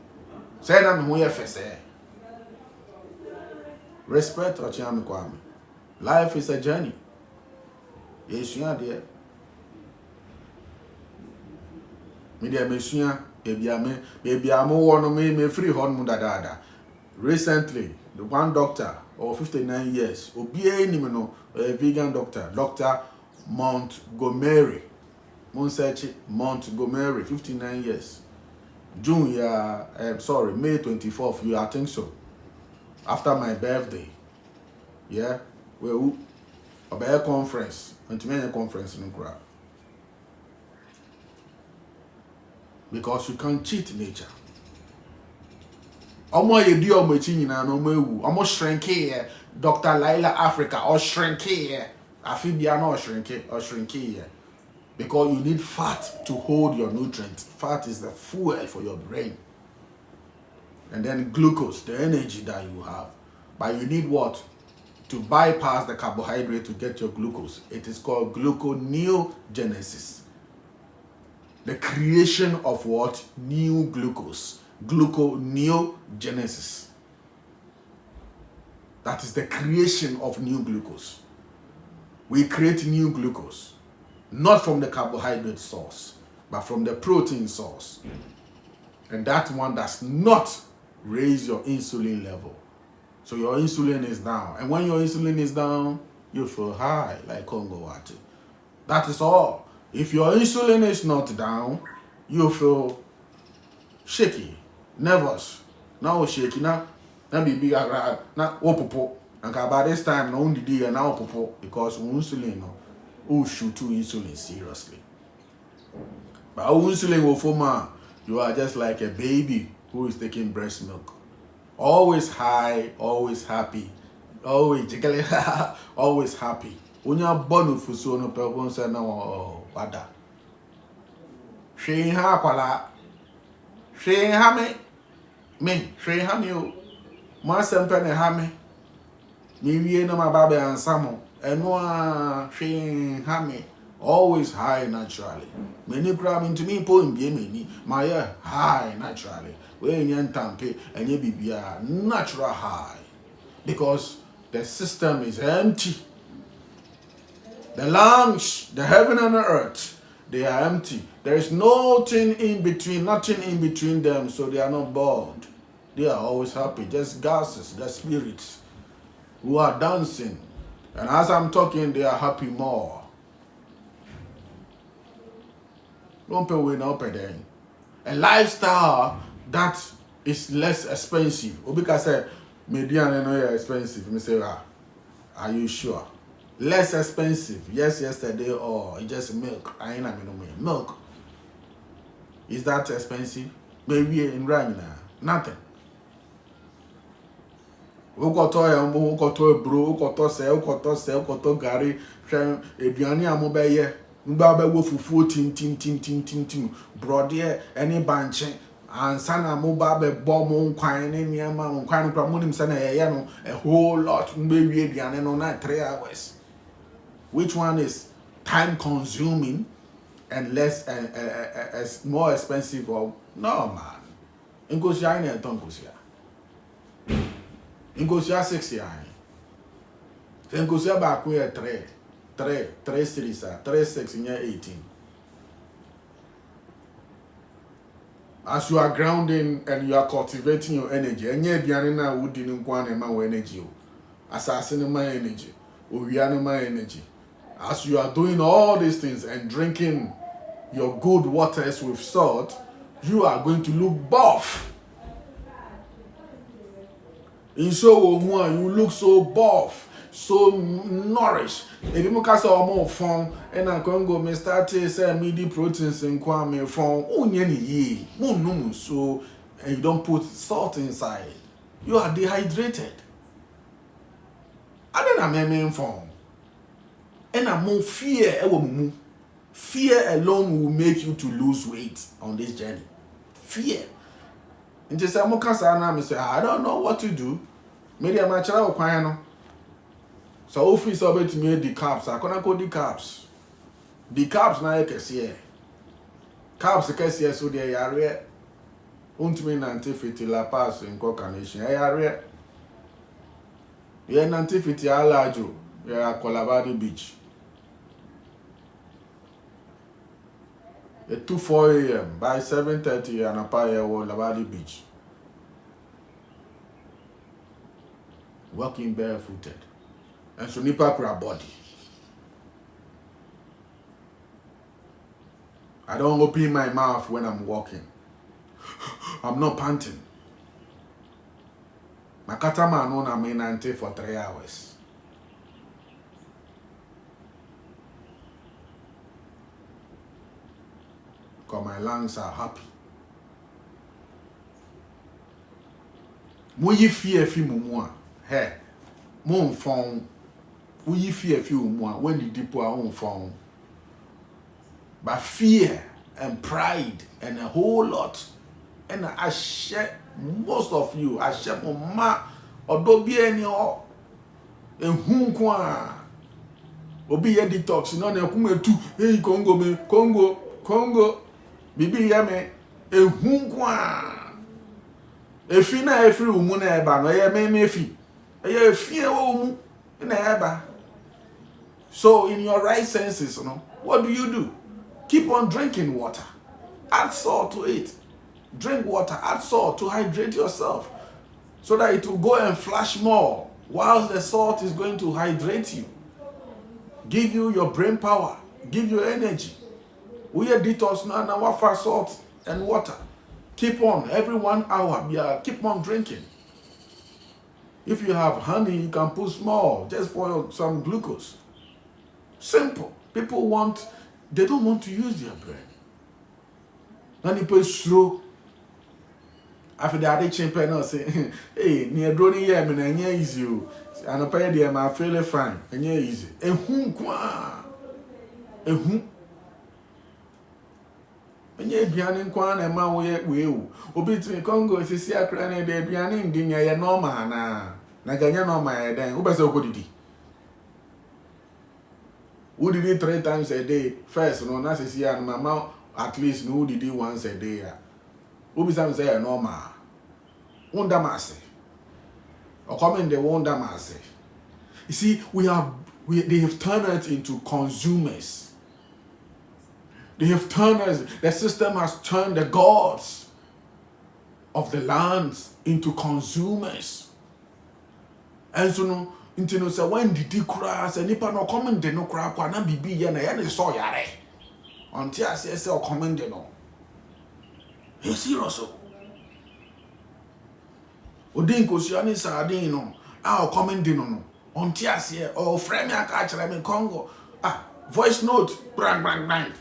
Say, I'm here for say. Respect or Chiami Kwame. Life is a journey. Yes, you are there. Media Messia, baby, I'm one me free horn dada. Recently, the one doctor of 59 years, a vegan doctor, Dr. Montgomery, Montgomery, 59 years. June, May 24th, I think so. After my birthday, yeah, well, a conference, and a conference in the crowd. Because you can't cheat nature. Almost a deal machine and almost shrink here, Dr. Laila Africa, or shrink here. I feel they are not shrink here. Because you need fat to hold your nutrients. Fat is the fuel for your brain. And then glucose, the energy that you have. But you need what? To bypass the carbohydrate to get your glucose. It is called gluconeogenesis. The creation of what? New glucose. Gluconeogenesis. That is the creation of new glucose. We create new glucose. Not from the carbohydrate source, but from the protein source. And that one does not raise your insulin level. So your insulin is down. And when your insulin is down, you feel high like Congo water. That is all. If your insulin is not down, you feel shaky, nervous. Now shaky, now be now opopo. And by this time, no only day now opopo because insulin who shoot to insulin seriously. But insulin will form, you are just like a baby who is taking breast milk. Always high, always happy, always jiggly, always happy. When you are born with so no person say no wada. She ha kwala. She ha me. She ha me o. Ma sempe ne ha me. Me wie no ma babe ansamo. Eno she ha me. Always high naturally. Many crab into me poem be me. My high naturally. When you tampe and you be natural high. Because the system is empty. The lungs, the heaven and the earth, they are empty. There is nothing in between them, so they are not bored. They are always happy. Just gases, the spirits who are dancing. And as I'm talking, they are happy more. Don't pay away now, a lifestyle that is less expensive. Obika said, median no expensive. Me say, are you sure? Less expensive. Yes, yesterday or just milk. I ain't no milk. Is that expensive? Maybe in Ragna. Nothing. Gary, Ediani Amobeye, Mbaba fufu tim, Brodier, any banching, and Sana Mubabe bomb quine, and Yama, quine pramunim sana a whole lot, maybe Ediani on night 3 hours. Which one is time consuming and less more expensive? Or no man. Inkosia ina tonkosia. Inkosia 6 years. Inkosia ba ku 3 series 3 6 in 18. As you are grounding and you are cultivating your energy, enye biane na wudi ni nkwa na ma energy o. Asase ni ma energy. Owia ni ma energy. As you are doing all these things and drinking your good waters with salt, you are going to look buff. In so you look so buff, so nourished. If you can say more fun, and I can go me start to say midi proteins in kwame from ye, so and you don't put salt inside, you are dehydrated. I don't know from. And I'm more fear. Fear alone will make you to lose weight on this journey. Fear. And just say, I don't know what to do. Maybe I'm a child of so office of it to me the caps. I can't go the caps. The caps now you can see. Caps you can see so they are rare. Untimi nantifiti la pass in Coca-Nation. Area. Yeah, nantifiti alajo. Yeah, Colabado Beach. At 2:04 a.m. by 7:30 and a pie Labadi Beach. Walking barefooted. And so nipa kura body. I don't open my mouth when I'm walking. I'm not panting. My katama no na me nante for 3 hours. Because my lungs are happy. Mo yi fear fi mumua. Hey, mo phone. We yi fear fi mumua when the deep are on phone. But fear and pride and a whole lot. And I share most of you. I share my odobi any or kwa obi ye detox no na kuma tu hey Congo bibi ya me kwa efi na efiri umu na eba no ye me efi ye efi e wo umu na eba. So in your right senses, what do? Keep on drinking water. Add salt to it. Drink water, add salt to hydrate yourself so that it will go and flash more whilst the salt is going to hydrate you, give you your brain power, give you energy. We are detox now, wafa salt and water. Keep on every 1 hour, keep on drinking. If you have honey, you can put small just for some glucose. Simple. People they don't want to use their brain. Then you put slow. After that, they champion and say, hey, near drone here, and easy. And I pay them, I feel fine, and easy. And whom qua? And whom? And yet, Bianin Kwan and my way will. Obit Congo is a secret, and they're Bianin, Dinia, Norma, Naganya, Norma, then Ubaso Godidi. Who did it 3 times a day? First, no, that's a and my mouth, at least, no, did it once a day. Who be some say normal? Wonder mercy. Or comment the wonder mercy. You see, they have turned us into consumers. They have turned us, the system has turned the gods of the lands into consumers. And so no, into say when did you crash and nipa no comment de no crack na bibi ye na ye so yare. Until I say or comment de no. He's serious. Odin Kosiani Sardin no. I'll comment no. Until I say or frame ya catch me Congo. Voice note. Bang.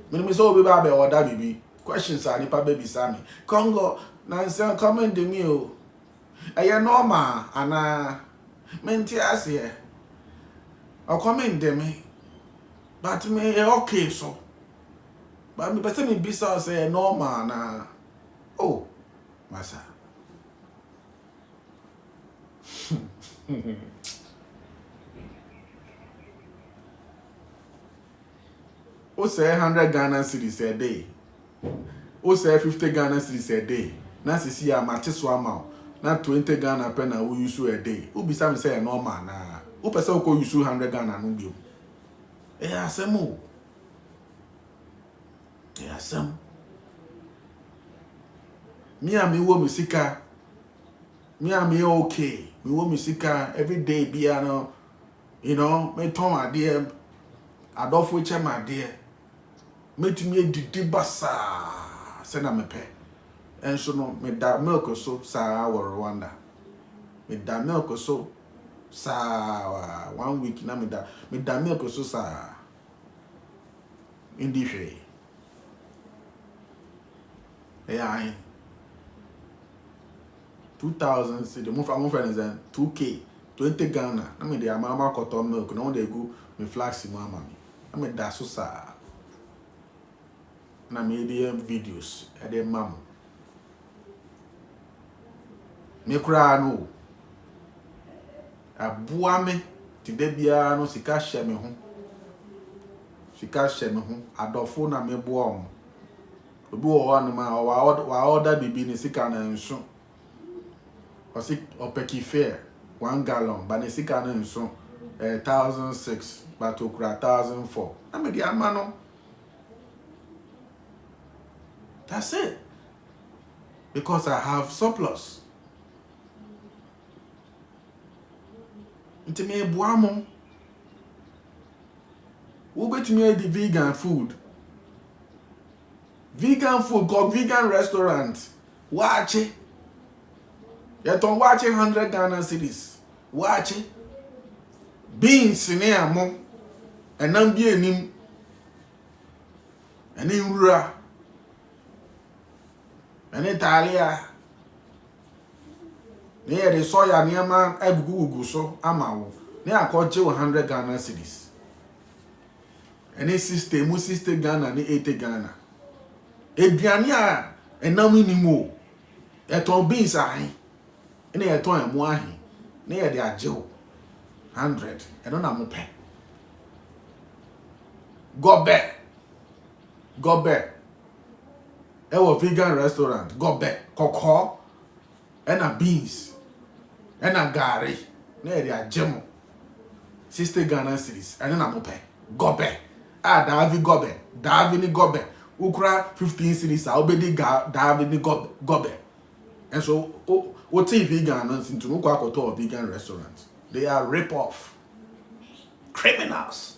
Me so be babe or da bibi. Questions are nipa baby Sammy. Congo na say comment de me o. Eye normal ana menti ase. Or comment de me. But me okay so. But me person me bisa say normal na. Oh, masa. O say 100 Ghana cedis a day. O say 50 Ghana cedis a day. Na sisi ya mate so ama. Na 20 Ghana pe na we use a day. O bisa me say normal na. O pese o ko use 100 Ghana no bio. Asemo. Asem. Me and me wo musika. Me and me okay. Me wo musika every day be no. Me ton ade adofo che ma de metumi edidi basa se na mepe enso no me da milk so saa wo Rwanda me da milk so saa 1 week na me da milk so saa indi hwe ai 2000 cedi mo friends then 2k 20 Ghana na me dey amama cotton milk na dey go me flax mo ama me na me da so sa na me dey videos e dey mam me kura no aboa me ti de bia no sika hye me ho adofo na me boa om obi wo wan ma wa order bibi ni sika na nso osi opeki fair 1 gallon but ni sika na nso 1006 but okura 1004 na me di amano. That's it, because I have surplus. Nti me boa mo wo betumi di vegan food go vegan restaurant wache yeton wache 100 Ghana cedis wache beans ni amo enam bi enim eni nrura eni talia ni e de soya ni ama agugugu so ama wo ni akoje 100 Ghana cedis eni system Ghana ni 80 Ghana eduane a enam ni mo eton beans ahin eni eton emo ahin ni e de aje 100 eno na mo pe gobe ewo vegan restaurant gobe koko ena beans ena gari na e de aje mo 60 Ghana cedis eno na mo pe gobe Davi ni gobe ukra 15 cedis a obedi Davi ni gobe and so what vegan into no kwakoto vegan restaurants. They are rip-off criminals.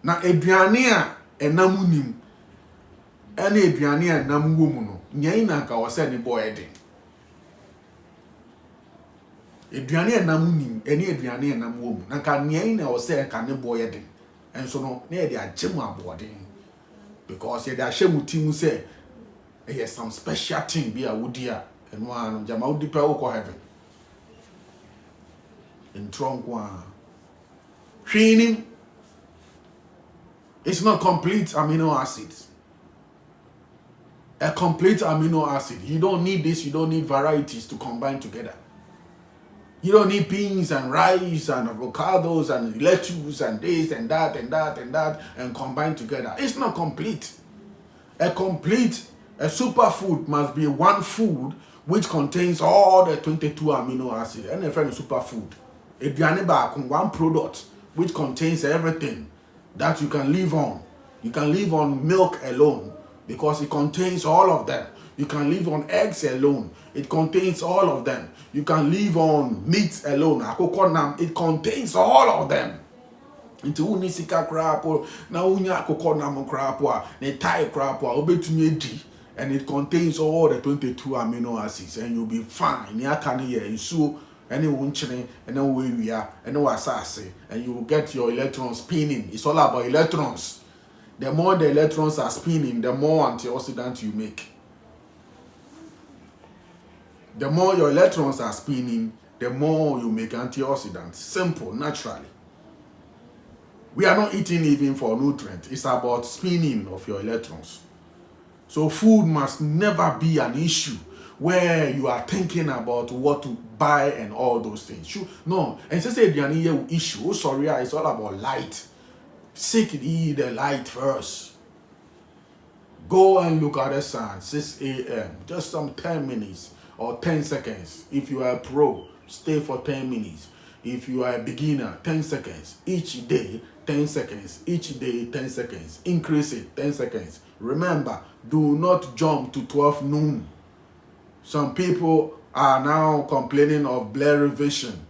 Na eduane a enam nim ene eduane a enam wo mu no nyai na ka wose ni boy den eduane enam nim ene eduane enam wo mu na ka nyai na wose ka ne boy den enso no na e de agem aboden because e de ahye mutim say yes some special thing be a wudi a eno anu jama wudi pa wo ko heaven in tronkwa hwinim. It's not complete amino acids. A complete amino acid. You don't need this, you don't need varieties to combine together. You don't need beans and rice and avocados and lettuce and this and that and that and that and combine together. It's not complete. A superfood must be one food which contains all the 22 amino acids. And a friend superfood. One product which contains everything that you can live on. You can live on milk alone because it contains all of them. You can live on eggs alone. It contains all of them. You can live on meat alone. It contains all of them. Into unisika krapo na unya kokonam krapo ne tai krapo obetumedi, and it contains all the 22 amino acids and you'll be fine. Ya can here so any winching and no way we are and no assassin, and you will get your electrons spinning. It's all about electrons. The more the electrons are spinning, the more antioxidant you make. The more your electrons are spinning, the more you make antioxidants. Simple, naturally. We are not eating even for nutrients. It's about spinning of your electrons. So food must never be an issue where you are thinking about what to buy and all those things. No, and just say the issue. Oh, sorry, it's all about light. Seek the light first. Go and look at the sun, 6 a.m. Just some 10 minutes or 10 seconds. If you are a pro, stay for 10 minutes. If you are a beginner, 10 seconds. Each day, 10 seconds. Each day, 10 seconds. Increase it, 10 seconds. Remember, do not jump to 12 noon. Some people are now complaining of blurry vision.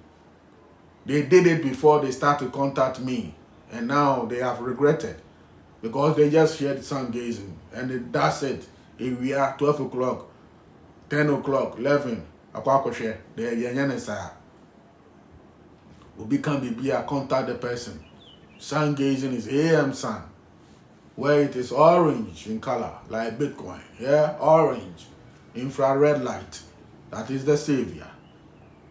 They did it before they start to contact me. and now they have regretted because they just shared sun gazing, and that's it. If we are 12 o'clock, 10 o'clock, 11, akwakoshe, they yanyanesa. Obi can be a contact the person. Sun gazing is AM sun, where it is orange in color, like Bitcoin. Yeah, orange, infrared light. That is the savior.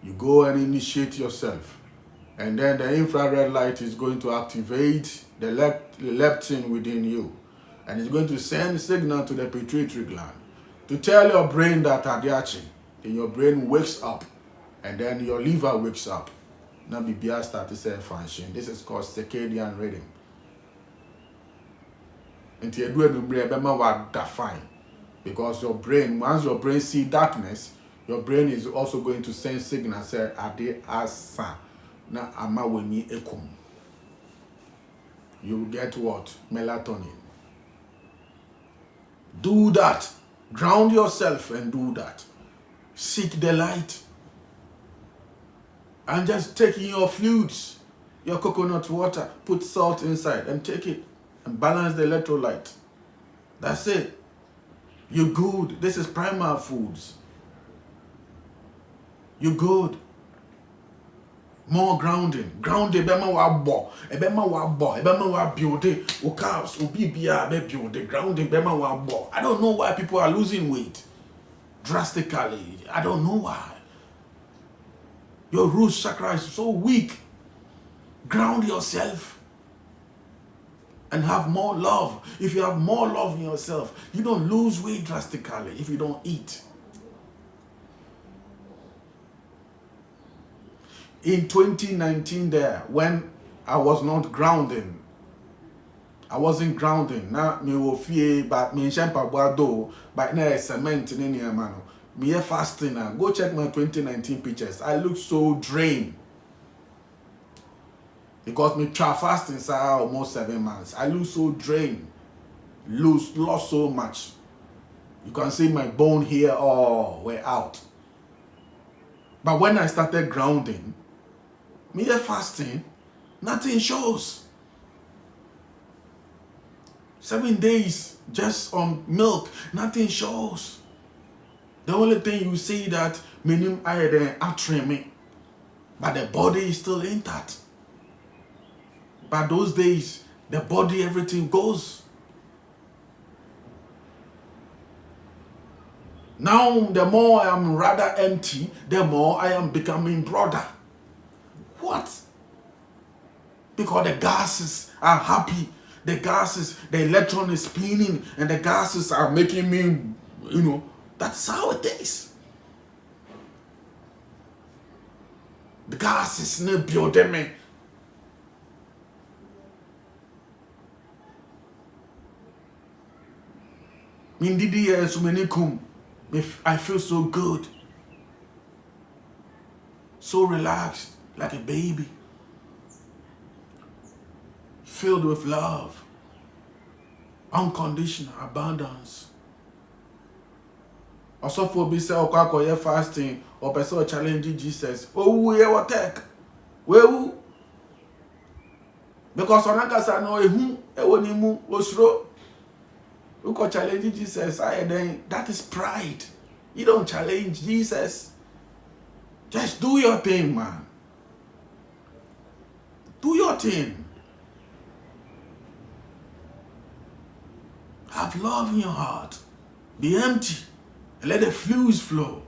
You go and initiate yourself, and then the infrared light is going to activate the leptin within you, and it's going to send signal to the pituitary gland to tell your brain that adiachi. Then your brain wakes up, and then your liver wakes up. Now BBR start to say function. This is called circadian rhythm. And you do it define, because your brain, once your brain see darkness, your brain is also going to send signal say ade asa na ama weni ekum. You get what? Melatonin. Do that. Ground yourself and do that. Seek the light. And just take in your fluids, your coconut water, put salt inside and take it and balance the electrolyte. That's it. You're good. This is primal foods. You're good. More grounding. Grounding. Ebema wa bo. Ebema wa bo. Ebema wa build it. Ukaos. Ubibia be build it. Grounding. Ebema wa bo. I don't know why people are losing weight drastically. I don't know why. Your root chakra is so weak. Ground yourself and have more love. If you have more love in yourself, you don't lose weight drastically if you don't eat. In 2019 there, when I was not grounding, I wasn't grounding. Now me wo fie, but me champa boado, but na cement in any man. Me fasting now. Go check my 2019 pictures. I look so drained. Because me try fasting for almost 7 months. I look so drained. Lost so much. You can see my bone here, oh, we're out. But when I started grounding, me fasting, nothing shows. 7 days just on milk, nothing shows. The only thing you see that minimum iodine are me, but the body is still intact. But those days, the body, everything goes. Now, the more I am rather empty, the more I am becoming broader. What? Because the gases are happy. The gases, the electron is spinning, and the gases are making me, that's how it is. The gases ne building me. I feel so good, so relaxed, like a baby, filled with love, unconditional abundance. Also for be say okwa fasting or person challenge Jesus. Oh, we what take? Well, because onagasa no ehu ewonimu osro. You can challenge Jesus, that is pride. You don't challenge Jesus. Just do your thing, man. Do your thing. Have love in your heart. Be empty. And let the fluids flow.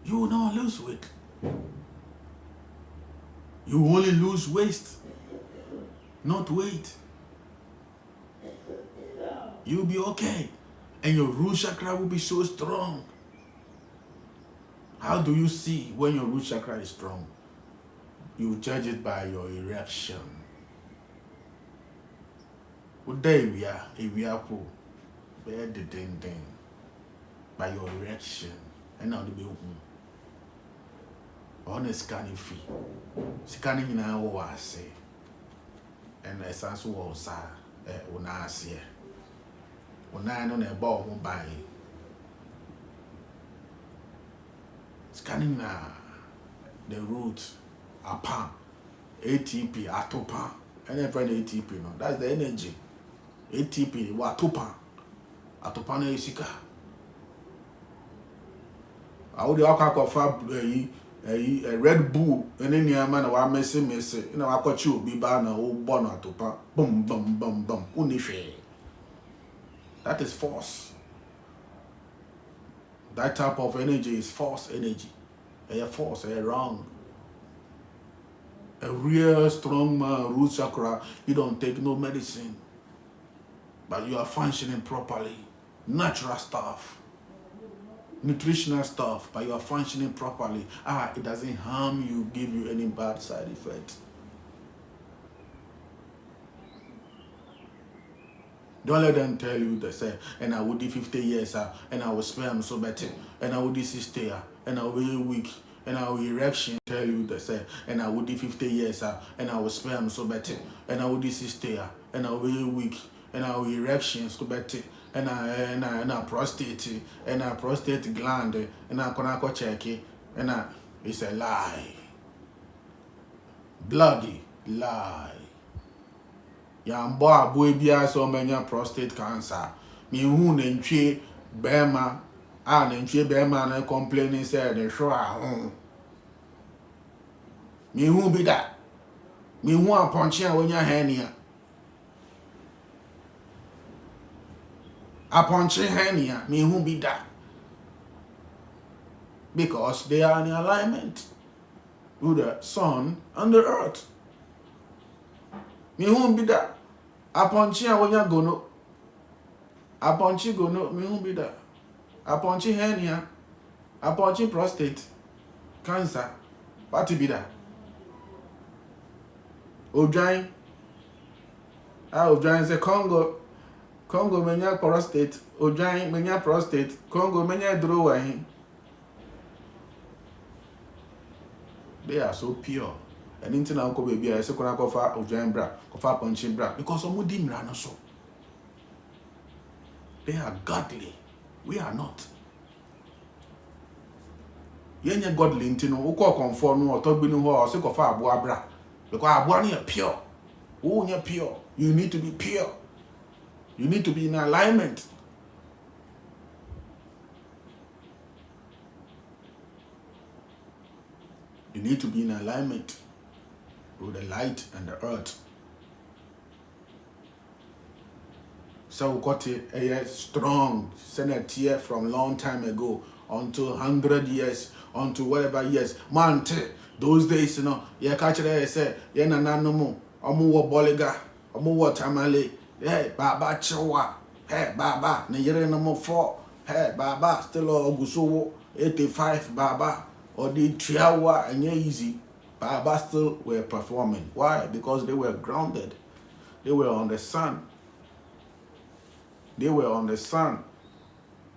You will not lose weight. You will only lose waste, not weight. You'll be okay. And your root chakra will be so strong. How do you see when your root chakra is strong? You judge it by your erection. There we are poor. Bear the ding by your erection. And now the be on a scanning fee. Scanning in our say. And as I was when I see. When I know a ball won't buy scanning the root upon ATP atopa. Any friend ATP no. That's the energy. ATP wa atopa. Atopa na isika. Awo de akwa fa a Red Bull ene niama na wa messe na wa kwachi obi ba na wo bo na atopa. Bum bum bum bum. Unihwe. That is force. That type of energy is force energy. A force, a wrong. A real strong man, root chakra, you don't take no medicine. But you are functioning properly. Natural stuff. Nutritional stuff, but you are functioning properly. It doesn't harm you, give you any bad side effects. Don't let them tell you they say, and I would do 50 years, and I will spam so better, and I would do 60, and I will be weak, and I will erection. Tell you they say, and I would do 50 years, and I will spam so better, and I would do 60, and I will be weak, and I will erection so better, and I prostate, and I prostate gland, and I can check it, and it's a lie, bloody lie. Yambo aboy bia so manya prostate cancer. Me hu na ntwe bema na ntwe bema na complaining say the show ho. Me hu bi da. Me hu aponche a wonya hania. Aponche hania me hu bi da. Because they are in alignment with the sun and the earth. Me hu bi da. Aponchi a wonya gono. Aponchi gono me hu bi da. Aponchi hernia. Aponchi prostate cancer. What bi da? Odwan. Odwan say Congo menya prostate. Odwan menya prostate. Congo menya dro wa hin. They are so pure. And into now go baby, I say kona kofa Odwan bra, kofa Aponchi bra, because omo di mra no so. They are godly. We are not. Yenye godly into no uko conform no otogbi no ho say kofa aboa bra. Because aboa no pure. Who you pure? You need to be pure. You need to be in alignment. You need to be in alignment with the light and the earth. So we got a strong Senate here from long time ago until 100 years, until whatever years. Man, those days, you know, yeah, catch it, say, yeah, no more. Omu boliga, omu tamale, hey, baba chewa, hey, baba, na yere no more 4, hey, baba, still oguso 85, baba, or the 3 hour and easy. Baba still were performing. Why? Because they were grounded. They were on the sun. They were on the sun.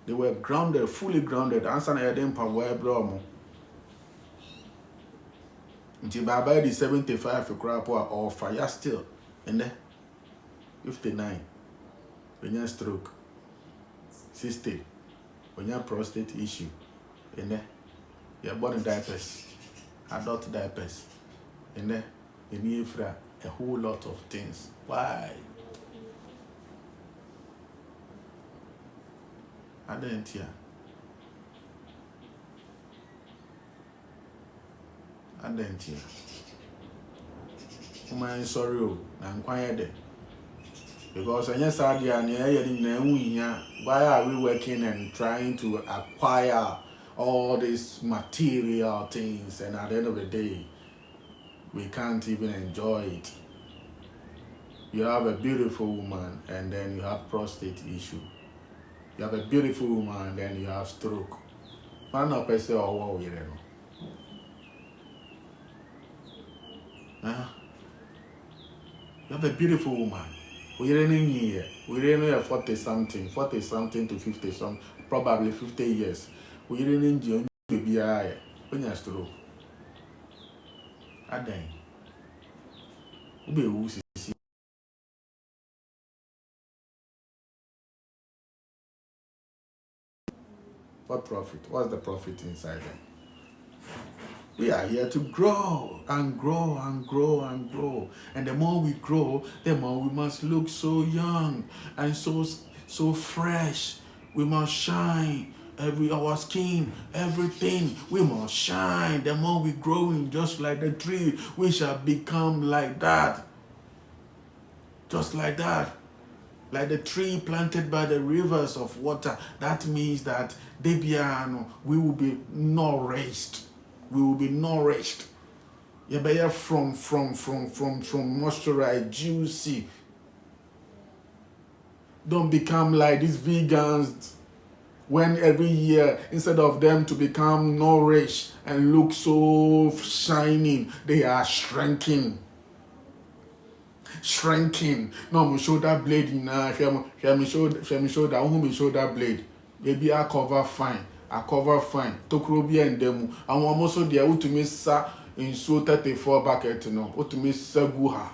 They were grounded, fully grounded. Answer na yedem power bro. Until Baba is 75 crap or fire still. And then 59. When you stroke. 60. When you prostate issue. And then you're born in diapers. Adult diapers, and then you need a whole lot of things. Why? I didn't hear. I'm sorry, I'm quiet because I just said, why are we working and trying to acquire all these material things, and at the end of the day, we can't even enjoy it? You have a beautiful woman, and then you have prostate issue. You have a beautiful woman, and then you have stroke. Man, no person or what we know. You have a beautiful woman. We're in here. We're in 40 something to 50 something, probably 50 years. We're in the baby eye. When you stroke. Aden. Ube usi. What profit? What's the profit inside them? We are here to grow and grow and grow and grow. And the more we grow, the more we must look so young and so fresh. We must shine. Our skin, everything, we must shine. The more we grow, just like the tree, we shall become like that. Just like that. Like the tree planted by the rivers of water. That means that Debiano, we will be nourished. We will be nourished. You better from moisturized, juicy. Don't become like these vegans when every year, instead of them to become nourished and look so shining, they are shrinking. No, me shoulder blade na show me shoulder who me shoulder blade. Baby I cover fine. Tokro bi endemu. Awon omo so dia utumi sa insuo 34 bucket no. Utumi sa gu ha.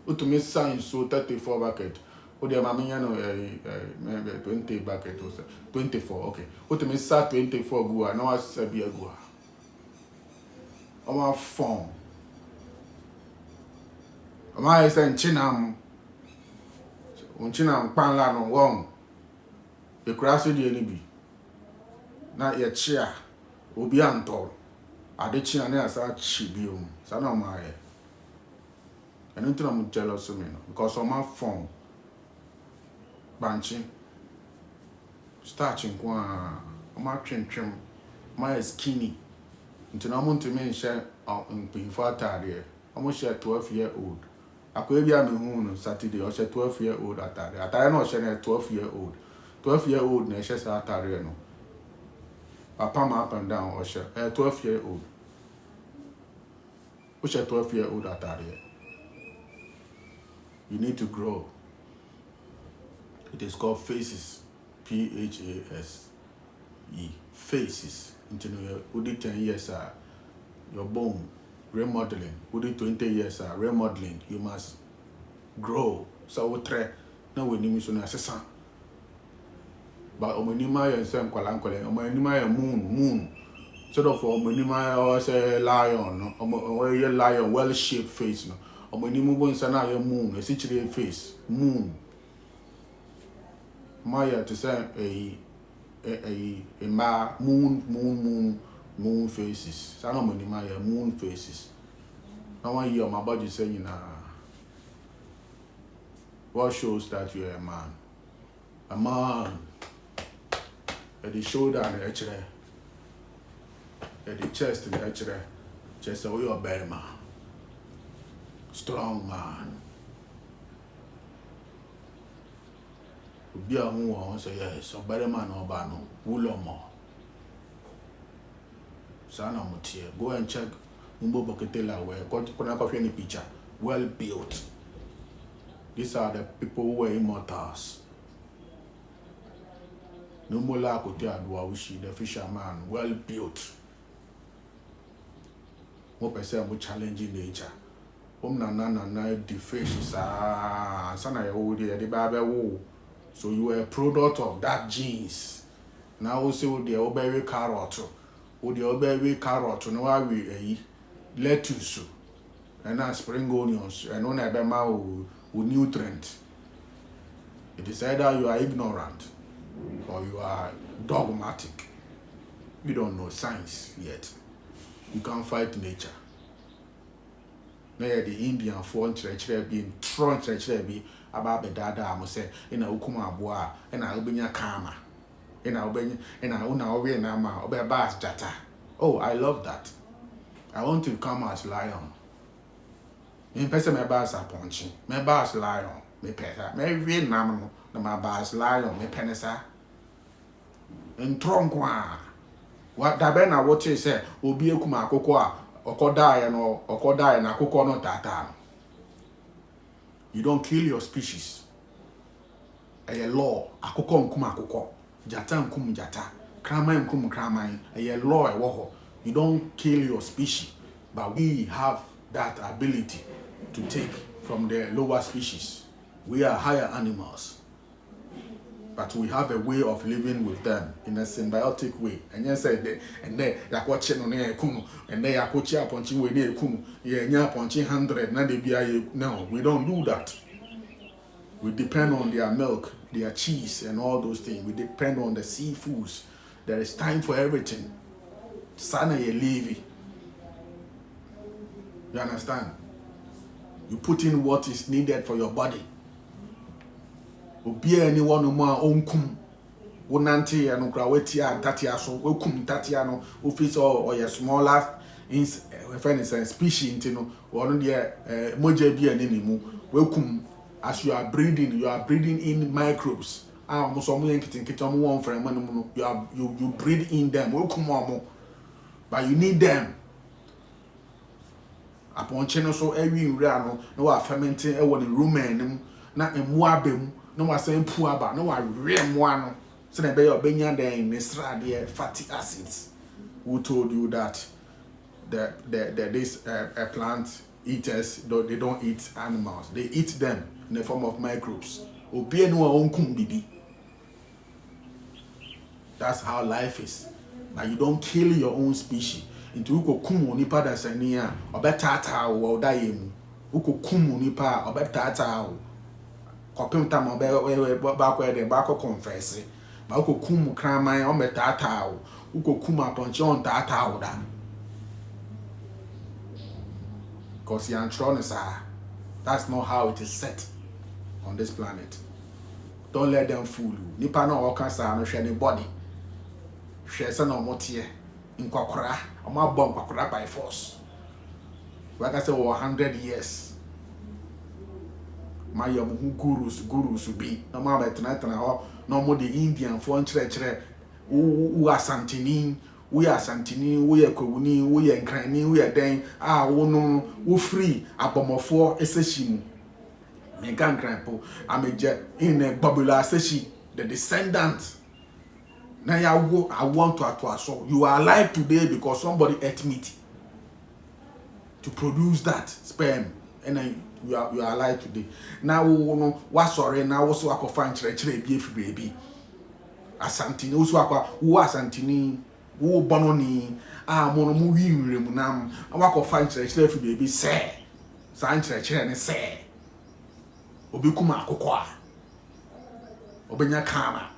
Utumi sa insuo 34 bucket. O dia mama nya no 20 bucket o 24. Okay. Utumi sa 24 gu ha na wa sa bi gu ha. Omo form. Ama ese nchinam kpanla no won ekura so de ni bi na ye chia obi anto ade chia na asa chi bi o sa na ma ye enu ntina mu jealous me no because o ma phone banchi starching kwa o ma twentwem ma skinny ntina mu ntime nhye mpinfo atade o mo share 12-year-old Akwebia me hu Saturday o she 12-year-old atare. Atare no she na 12-year-old. 12-year-old na she sa atare no. Papa ma up and down o she 12-year-old. O she 12-year-old atare. You need to grow. It is called phases. P-H-A-S-E. Phases. Until you 10 years your bone remodeling. Within 20 years, remodeling, you must grow. So we try. Now we need to know assessment. But omonima ya nsem kwala omonima ya moon. Sort of omonima ya say lion, omo lion well shaped face no. Omonima bo nsa na ya moon, essentially face, moon. Maya to say a moon faces. So I don't know my moon faces. Now 1 year my body saying what shows that you are a man? A man at the shoulder and the edge at the chest and the edge just so you're a better man. Strong man. Be a who say yes, a better man or bano, Wulomo. Sana mutie. Go and check Mumbo Boketela where Kona Coffee any picture. Well built. These are the people who were immortals. Numola Kotea Duawishi, the fisherman, well built. What person will challenging nature. Na the fish sana old the baby. So you are a product of that genes. Now also the obey carrot. Would the obey carrot no we lettuce and spring onions and on a with nutrient. It is either you are ignorant or you are dogmatic. You don't know science yet. You can't fight nature. Now the Indian phone church being thrown church be about the dada I must say in a ukuma boa and I'll be your karma. And I'll be and I will be nama or be a bass jata. Oh, I love that. I want to come as lion. In person, my bass are punching. My bass lion, me peta. My real mamma, my bass lion, me penisa. And tronkwa. What the ben I watch is say, will be a kuma cocoa, or kodai and a cocoa not that. You don't kill your species. A law, a cocoa kuma cocoa, jatan kum jata, kramain kum kramain, a law a woho. You don't kill your species, but we have that ability to take from the lower species. We are higher animals. But we have a way of living with them in a symbiotic way. And yes, and they are watching on a kumu, and they are coaching up on Chiwe kumu, yeah, punching 100, no, we don't do that. We depend on their milk, their cheese, and all those things. We depend on the seafoods. There is time for everything. Sana ye levy. You understand? You put in what is needed for your body. Obi anyone more onkum. Wonanti and Ukraweti and Tatia so Okum Tatiano, office or your smaller species into one year moja be an enemy. Welcome as you are breathing in microbes. You breathe in them. Welcome, but you need them. Upon channel so every rano, no are fermenting a one room not a muabem, no one saying puaba, no one real one. So they be obeying there in Nesra fatty acids. Who told you that this plant eaters they don't eat animals, they eat them in the form of microbes. Obey no own kumbibi. That's how life is. But you don't kill your own species. Into uko kumu nipa da sania obetata wo dayemu. Uko kumu nipa obetata wo. Kopim tam ba kwa de ba ko confess. Ba uko kumu kraman obetata wo. Uko kumu atonche on tata wo da. Because you are that's not how it is set on this planet. Don't let them fool you. Nipa no okansa no hwe ne body. Hwe se no motie. Nkwakora, ama bomb kwakora by force. Like I said, 100 years. My gurus be. No matter tonight, no more the Indian foreign church. Who are Santini, we are Santini, we are Kowuni, we are Granny, we are then. We free. Abomofo, Essential. Megan Grandpo, I'm in a Babula Seshi, the descendant. Now I want to so you are alive today because somebody ate meat to produce that sperm, and then you are alive today. Now what sorry now also I find baby. Asantini also who asantini who bononi mono mu wi munam I find baby say Sanchez ne say obi kuma akokwa obenya kama.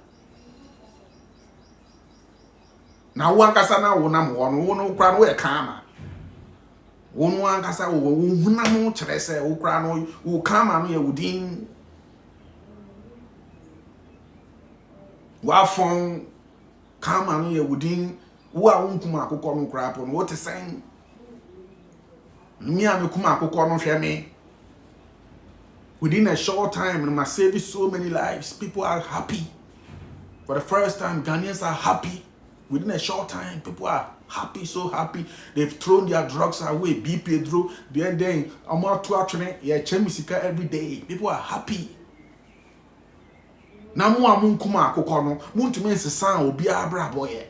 Na wankasa na wonam wono kra no e kama wono wankasa wo hunam kire se wo kra no wo kama no ye wudin wa fon kama no ye wudin wo a wonkuma akokọ no kra po no what is saying me kuma akokọ no hwe me within a short time and must save so many lives. People are happy. For the first time, Ghanaians are happy. Within a short time, people are happy, so happy. They've thrown their drugs away. BP drew. Then I'm out to actually chemisika every day. People are happy. Na mu amun kuma akokọ no mu ntumi nsesa obi abra boye.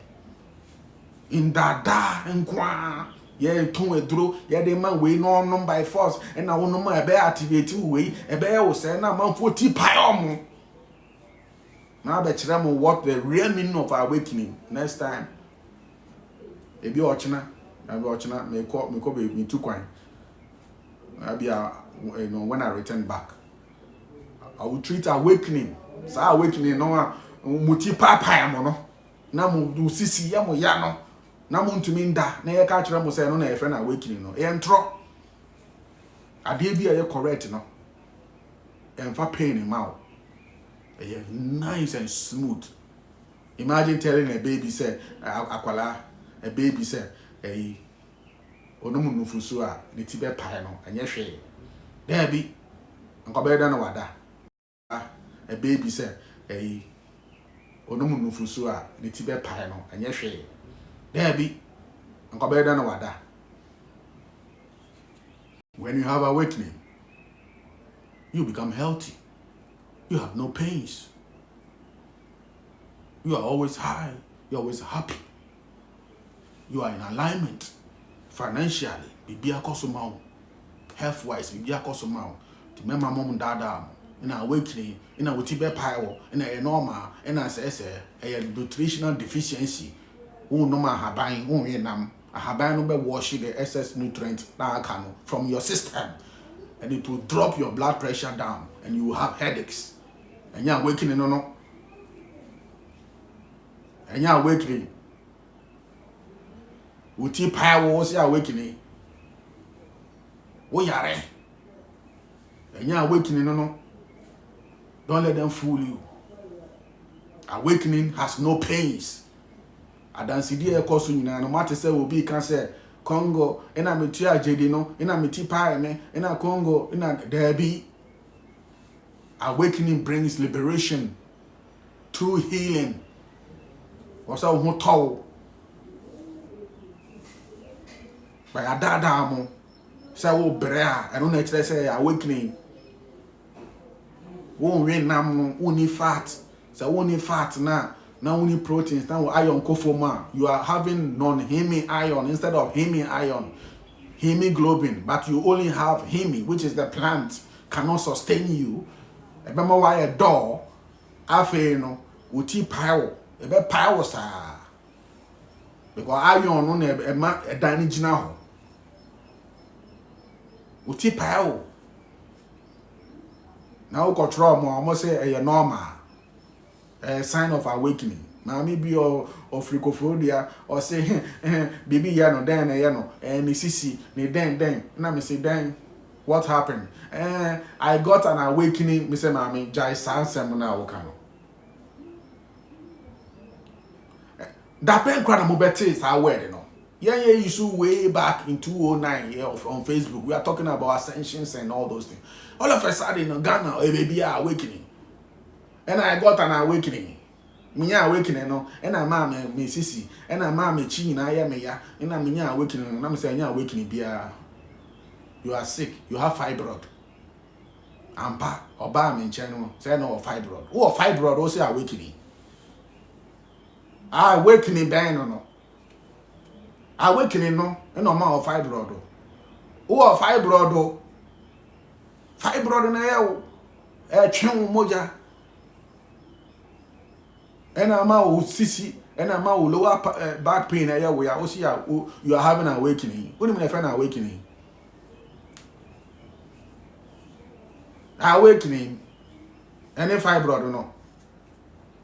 In dada nkwa ye ton eduro ye de man we no on by force and na wono ma be activate we e be wo say na man 40 pai omo. Now be kire mo what the real meaning of awakening next time. Ebi ochina me ko be me tu kwan. Abi when I return back I will treat awakening. So awakening no muti pai mo no. Na mo du sisi ya mo ya no. Na mo ntumi nda na ye ka kire mo say no na ye fe na awakening no. E ntro. Ade bi ye correct no. Emfa pain in mouth. Nice and smooth. Imagine telling a baby say akwala a baby say onomu nufusu a ne ti be pai no anye hwe there bi nko be da na wada a baby say onomu nufusu a ne ti be pai no anye hwe there bi nko be da na wada. When you have awakening, you become healthy. You have no pains. You are always high. You're always happy. You are in alignment. Financially, bibia kosomao. Health-wise, bibia kosomao. To remember mom and dad, in awakening, in a wutibe power, in a normal, and as a nutritional deficiency. No ma haban, nam, a haban will wash the excess nutrient from your system, and it will drop your blood pressure down, and you will have headaches. And you're awakening, no. And you're awakening. Wuti power was awakening. Oh, yare. And you're awakening, no. Don't let them fool you. Awakening has no pains. Adansidi ekoso nyina no mate se obi kan se Congo ina metu agedi no ina meti pae me ina Congo ina derby. Awakening brings liberation through healing. Wasa ho tow by adada mo say wo bre a eno na kire say awakening wo wen nam no wo ni fat say wo ni fat na only proteins, now iron kofoma. You are having non-heme iron instead of heme iron, hemoglobin, but you only have heme, which is the plant, cannot sustain you. Remember why a door, no, uti power, power sa. Because iron on a damage now. Uti power. Now control more, almost say a normal. A sign of awakening. Now maybe or fricophobia or say baby yano then yano and sissy me then now me say then what happened? I got an awakening, Mr. Mami Jai Sansem na wokano. That pen crana mobete is our word, no. Yeah, you should way back in 2009 on Facebook. We are talking about ascensions and all those things. All of a sudden in Ghana, a baby awakening. And I got an awakening. Me awakening no. And I mama me sisi. And I mama chi na ya me ya. And I me awakening. And I'm saying awakening bia. You are sick. You have fibroid. Ampa oba me nchen say no fibroid. Who fibroid o say awakening. Awakening ben no. Awakening no. E no ma o fibroid. Who fibroid o. Fibroid na ya o. Twen moja. And I'm out sissy, and I'm out lower back pain. We are also you are having an awakening. What do you mean, an awakening? Awakening. Any fibroid, no.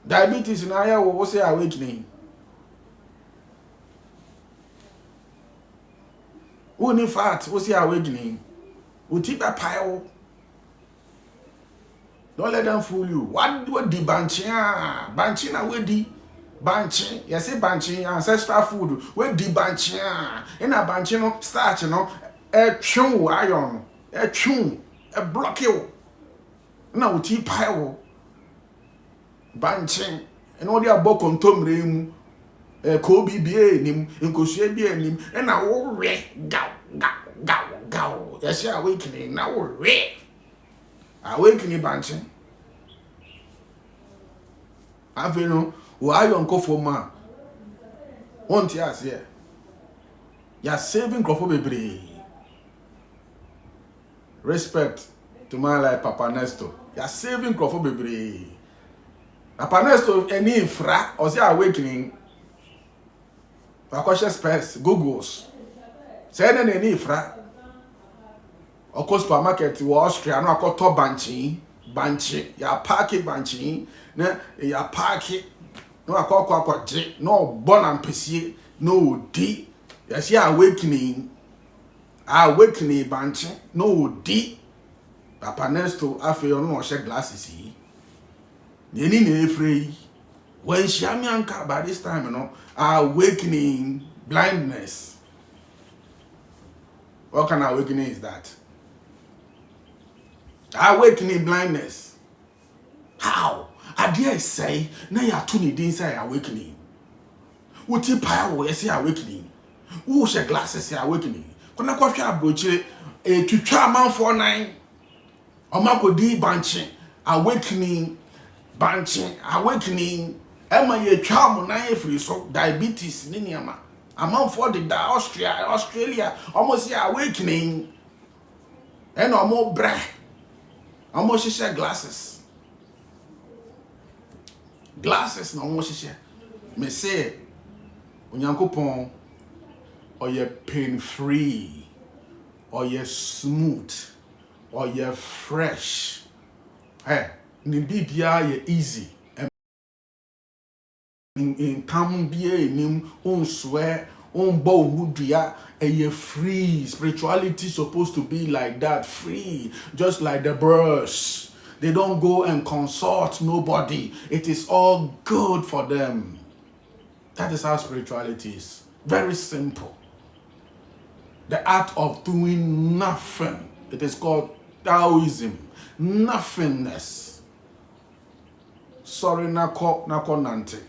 Diabetes in area will say awakening. Who need fat? What's the awakening? We take a pile. Don't let them fool you. What the banching? Banching na we di banching. You say banching ancestral food. We di banching. In a banching no starch no. Chew iron. Chew. Block you. Na we tea pile. Banching. And all the abo kontomre mu. Kobe bi nim. Nkosue bi nim. And na wo re. Gow. You say awakening. Na wo re. Awakening banching. Aveno, why you uncle for ma? Won't you ask here? You're saving Crofobebri. Respect to my life, Papa Nesto. You're saving Crofobebri. Papa Nesto, any infra, or say awakening. Cautious press, Googles. Say any infra. Of course, supermarket to Austria, no, I call top banchi, ya parky banchi, ya parky, no, I call J, no, bon and pesi, no, D, yes, ya awakening banchi, no, D, Papa Nesto, I feel no, shake glasses, Nini free. When Shamianka by this time, you know, awakening blindness. What kind of awakening is that? Awakening blindness. How? I dare say, now you are tuning inside awakening. What you power is awakening. Who share glasses awakening? When I question approach a to try man 49 or Marco D banching, awakening, Emma ye charm na free so diabetes niniama. Among for the Australia almost awakening and no more breath. Almost share glasses. Glasses na almost share. Me say, Onyankopon, or you're pain free, or you're smooth, or you're fresh. Hey, ni bibia ye easy. In tam bia nim on swear on bow hudria and you're free. Spirituality is supposed to be like that, free, just like the birds. They don't go and consult nobody. It is all good for them. That is how spirituality is. Very simple. The art of doing nothing. It is called Taoism. Nothingness. Sorry, nako nante.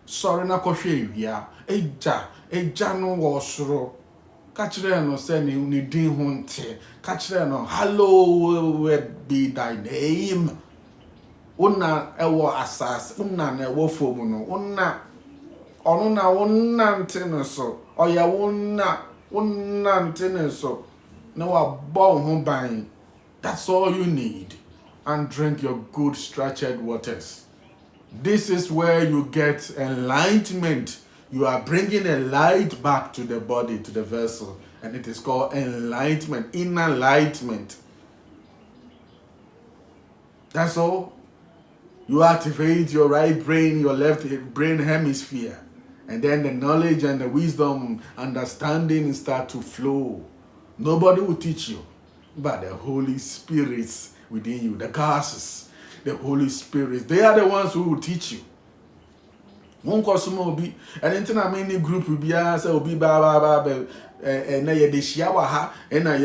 Sorry, nako shevia. Eja no wasro. Kachire no se ni din hunte. Kachire no hallowed be thy name. Una ewo asas. Una ne wo fomu no. Una nante so. Oya nante so. No a bon ban. That's all you need. And drink your good structured waters. This is where you get enlightenment. You are bringing a light back to the body, to the vessel. And it is called enlightenment, inner enlightenment. That's all. You activate your right brain, your left brain hemisphere. And then the knowledge and the wisdom, understanding start to flow. Nobody will teach you, but the Holy Spirits within you, the gases, the Holy Spirit, they are the ones who will teach you. One customer will be, and then I mean, group will be, will be and I be shower ha, and I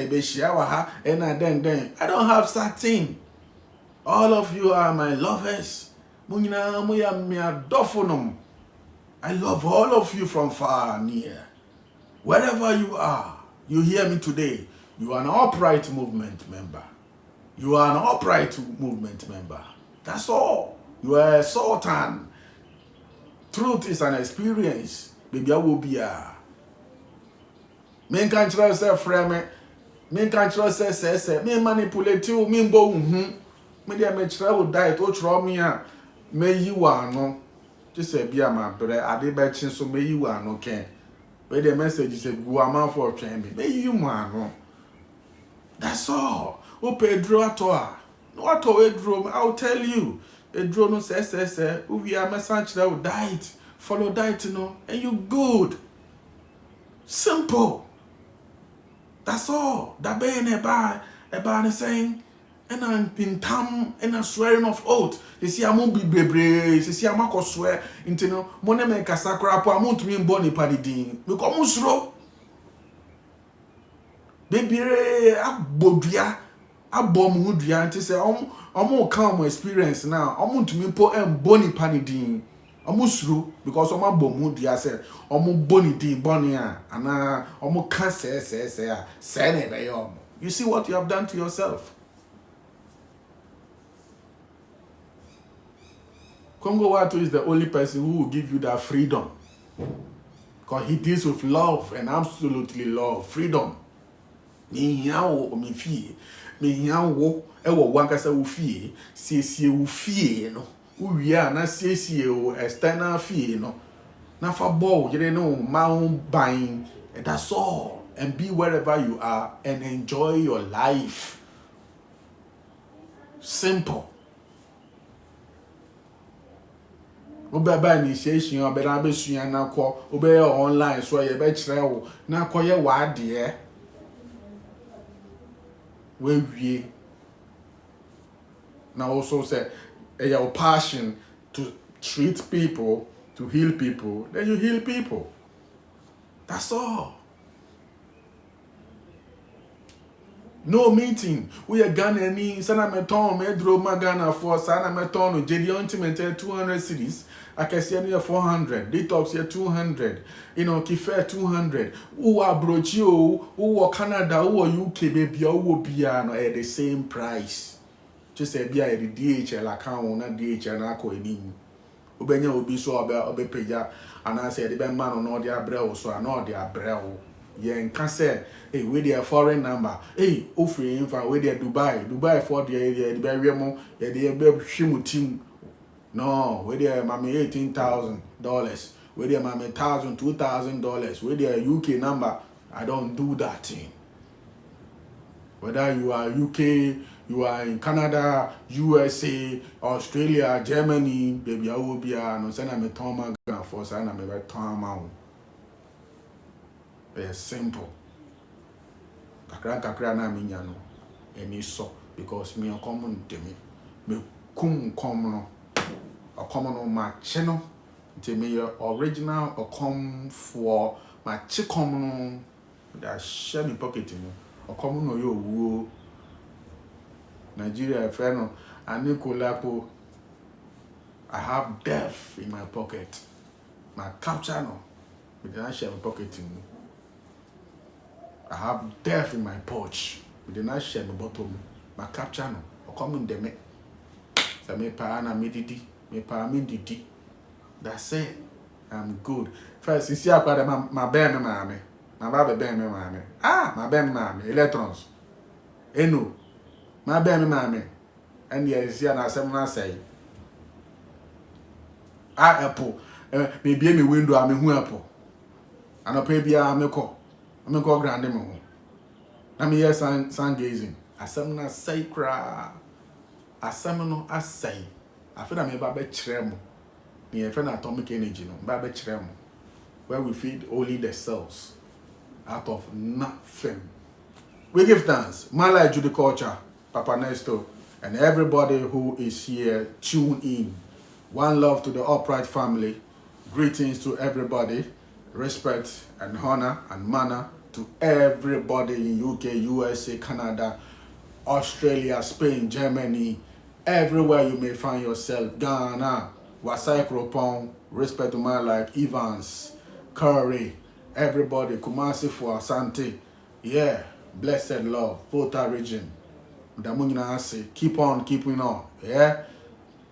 be shower ha, and then I don't have certain. All of you are my lovers. I love all of you from far and near. Wherever you are, you hear me today. You are an upright movement member. You are an upright movement member. That's all. You are a sultan. Truth is an experience. Baby, I will be a. Men can't trust a friend. Men can't trust a me manipulate you. Me bo Me dey travel diet. O try me a. Me you are no. Just say be a man. But I did bet so me you are no can. Where the message is a go amount for training. Me you man no. That's all. O Pedro atoa. No atoa Pedro. I'll tell you. Pedro no say. We are message that will diet. Follow diet, and you good. Simple. That's all. That be in a bar saying, and I'm in tam and I'm swearing of oath. You see, I won't be bebre. You see, I'm not swear into no money make a sacra. I won't mean boni padidin. Because musro. Baby, abodia. Abomudria. And say, I'm more calm experience now. I want to mean po and boni padidin. Amusru because omo bomu dia say omo boni din bonia ana omo kan say na be yo. You see what you have done to yourself. Kongo Watu is the only person who will give you that freedom, because he deals with love and absolutely love, freedom. Me hiawo o me fie me hiawo e wo wankasa wo fie siesie wo fie no. Uya na siesie o external fee no na fa ball you know mount buying, and that's all. And be wherever you are and enjoy your life. Simple. Obeba initiation obera be sua na ko obe online so ye be kire wo na ko ye wa de we wie na also say your passion to treat people, to heal people, then you heal people. That's all. No meeting. We are Ghanaian. Sana meton me dro magana for sana meton jedi ultimate 200 cities. Akasiani 400. Detox here 200. You know, Kifer 200. Who are brochio, who are Canada, who are UK baby, who be at the same price. Just say be a DHL account na DHL na ko enim. Obenya obi so obe peja and I say the man on all their brew so na all their brew. yen can say, hey, with their foreign number, hey, offering infant with their Dubai for the area, the Berrymo, the Shimu team. No, with their mammy $18,000, with their mammy $2,000, with their UK number. I don't do that thing. Whether you are UK, you are in Canada, USA, Australia, Germany, baby, I will be no send me Toma for sign me Toma. It's simple. Kakra na minyano. Eni so because me a common to me common no. A common on my channel. To me original or come for my chicken that share me pocket in or common no yo Nigeria friend and Nicolapo. I have death in my pocket. My capture no. We did not share my pocket in. I have death in my pouch. We did not share my bottom. My capture no. Or common de me. So me pa na me didi. Me pa me didi. That's it. I'm good. First, you see I got my baby mammy. My baby baby mammy. My baby mammy. Electrons. Eno. My baby mammy. And yes, yeah, na some say. Apple. Maybe me window I'm who apple. And I pay be a call. I'm call grandma. Na me yes sun gazing. Asem na say cra. Asem no I say. I feel that me ba be chremo. Me friend atomic energy no ba be chremo. Where we feed only the cells out of nothing. We give thanks. Mala Judiculture, Papa Nesto, and everybody who is here, tune in. One love to the upright family. Greetings to everybody. Respect and honor and manner to everybody in UK, USA, Canada, Australia, Spain, Germany, everywhere you may find yourself. Ghana, Wasai Kropong, respect to my life, Evans, Curry, everybody, Kumasi for Asante. Yeah, blessed love, Volta region. Keep on keeping on. Yeah.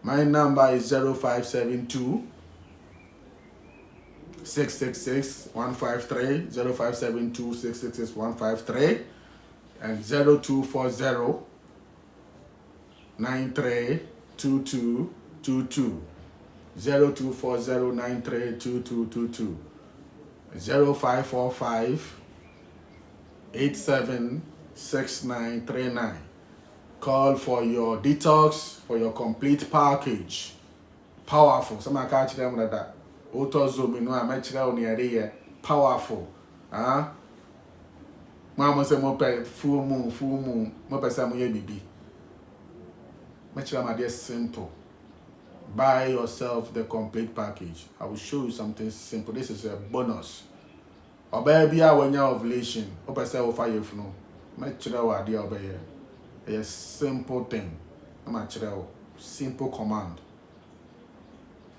My number is 0572 666 153, 0572 666 153, and 0240 932222, 0240 932222, 0545 876939. Call for your detox, for your complete package. Powerful. Somebody catch them like that. Auto zoom, you know, I met you on the area. Powerful. Mama say mo pay full moon. Mo pay say mo ye bibi. Make my dear simple. Buy yourself the complete package. I will show you something simple. This is a bonus. Or baby, when you're ovulation, or pay say o fire you know. Make sure idea obey. A simple thing. Simple command.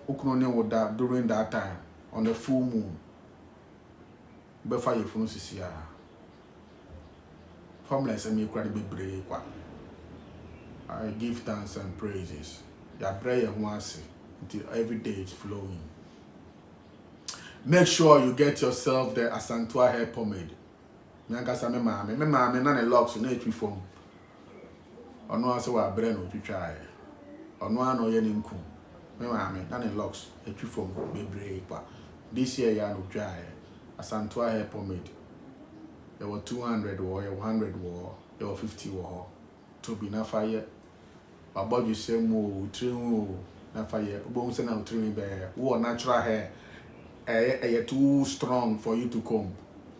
Who can know that during that time on the full moon? Before you finish this year. Formula is a incredible break. I give thanks and praises. Your prayer once until every day is flowing. Make sure you get yourself the Asantua hair pomade. Me mama, none of locks in it before. Ono ase wa bre no twitwa e ono ano ye ninku me maame na ne locks etwi fom bebre kwa this year ya no twa e Asantua hair pomade there were 200 or 100 or 50 or to be na fire about you say mo trim na fire bo say na trim be wo natural hair too strong for you to comb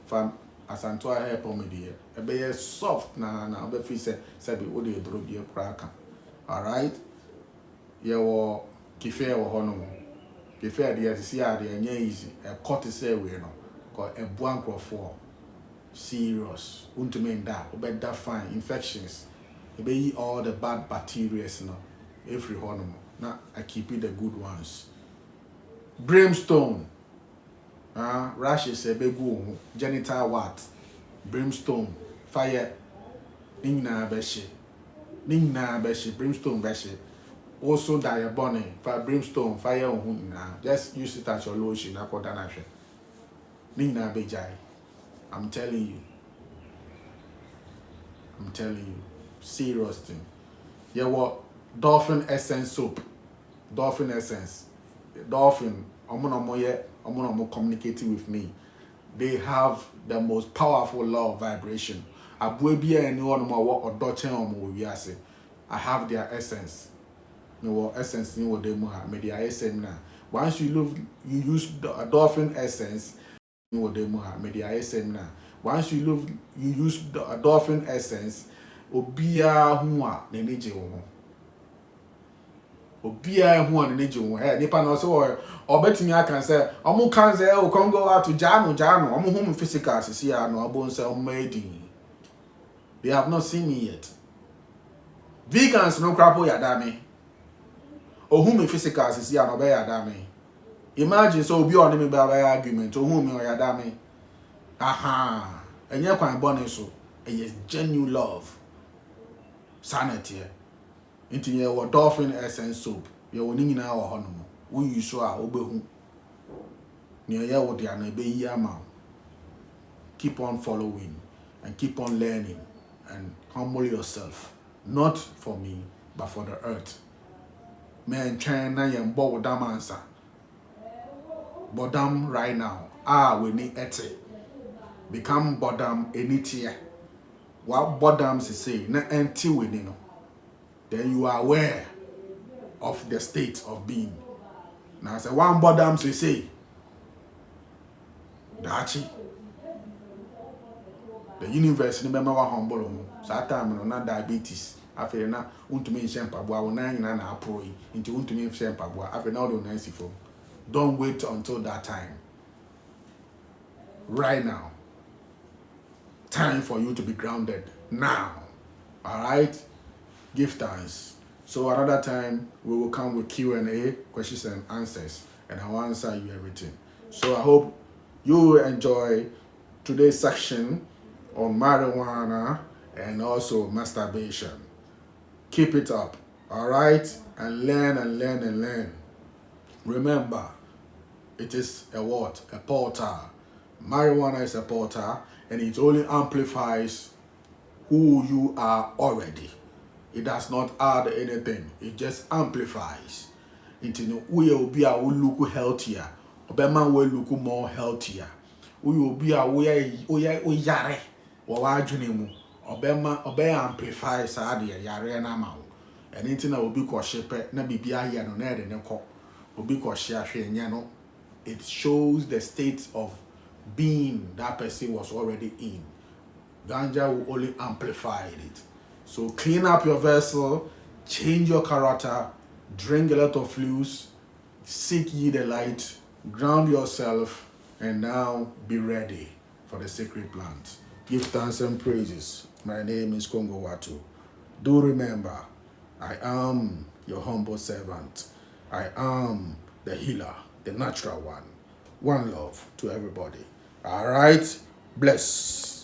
from Asantua hair pomade be soft na be feel say be wo dey draw be kraka. All right, ye wo kife wo hono kife dey see ade anya easy e cut say we no ko e buan crofo serious untumi nda o be that fine infections e be yi all the bad bacteria no every hono na I keep it the good ones. Brimstone rashes e be go genital wart brimstone fire nina beshi brimstone beshi also diabonic for brimstone fire on just use it as your lotion according to nina bejai I'm telling you. I'm telling you. Serious thing. Yeah, what? Dolphin Essence soap. Dolphin Essence. Dolphin. I'm gonna communicating with me. They have the most powerful law of vibration. I have their essence. No essence in what they have. Their essence now. Once you use the dolphin essence, what they have. Their essence now. Once you use the dolphin essence, obia huwa neneje wo. Obia huwa neneje wo. Nipa na so obetimi aka say omo kan say o kon go out to jano omo home physical sisi ya no abon say omo edin. They have not seen me yet. Vegans no crapo ya dame. O home physical sisi ya no be ya dame. Imagine so obi on me be argument o home o ya dame. Aha. Enye kwan bone so. Yes, genuine love. Sanity. Into your dolphin essence soap. You will need now or honor. We you so are obehu. Near ya what ya be yama. Keep on following and keep on learning and humble yourself. Not for me, but for the earth. Man, China and Bodam answer. Bodam right now. We need ete. Become Bodam any tier. What Bodams is saying, not until we know. Then you are aware of the state of being. Now, say one Bodams we say, Dachi. The universe, remember what humble. So that time, not diabetes. After na, untumi shempabwa, una ina na aproi, into untumi shempabwa. After now, don't nice for. Don't wait until that time. Right now. Time for you to be grounded now. All right? Give thanks. So another time we will come with Q&A, questions and answers, and I will answer you everything. So I hope you will enjoy today's section on marijuana and also masturbation. Keep it up. All right? And learn and learn and learn. Remember, it is a what? A portal. Marijuana is a portal. And it only amplifies who you are already. It does not add anything. It just amplifies. Into we will be a look healthier. Obema will look more healthier. We will be a we yare or wajunimu. Obey amplifies yare na ma. And anything that will be called shepe na bibia ya no na de ne ko. Obi ko share no. It shows the state of being that person was already in. Ganja will only amplify it. So clean up your vessel, change your character, drink a lot of fluids, seek ye the light, ground yourself, and now be ready for the sacred plant. Give thanks and praises. My name is Kongo Watu. Do remember, I am your humble servant. I am the healer, the natural one. One love to everybody. All right, bless.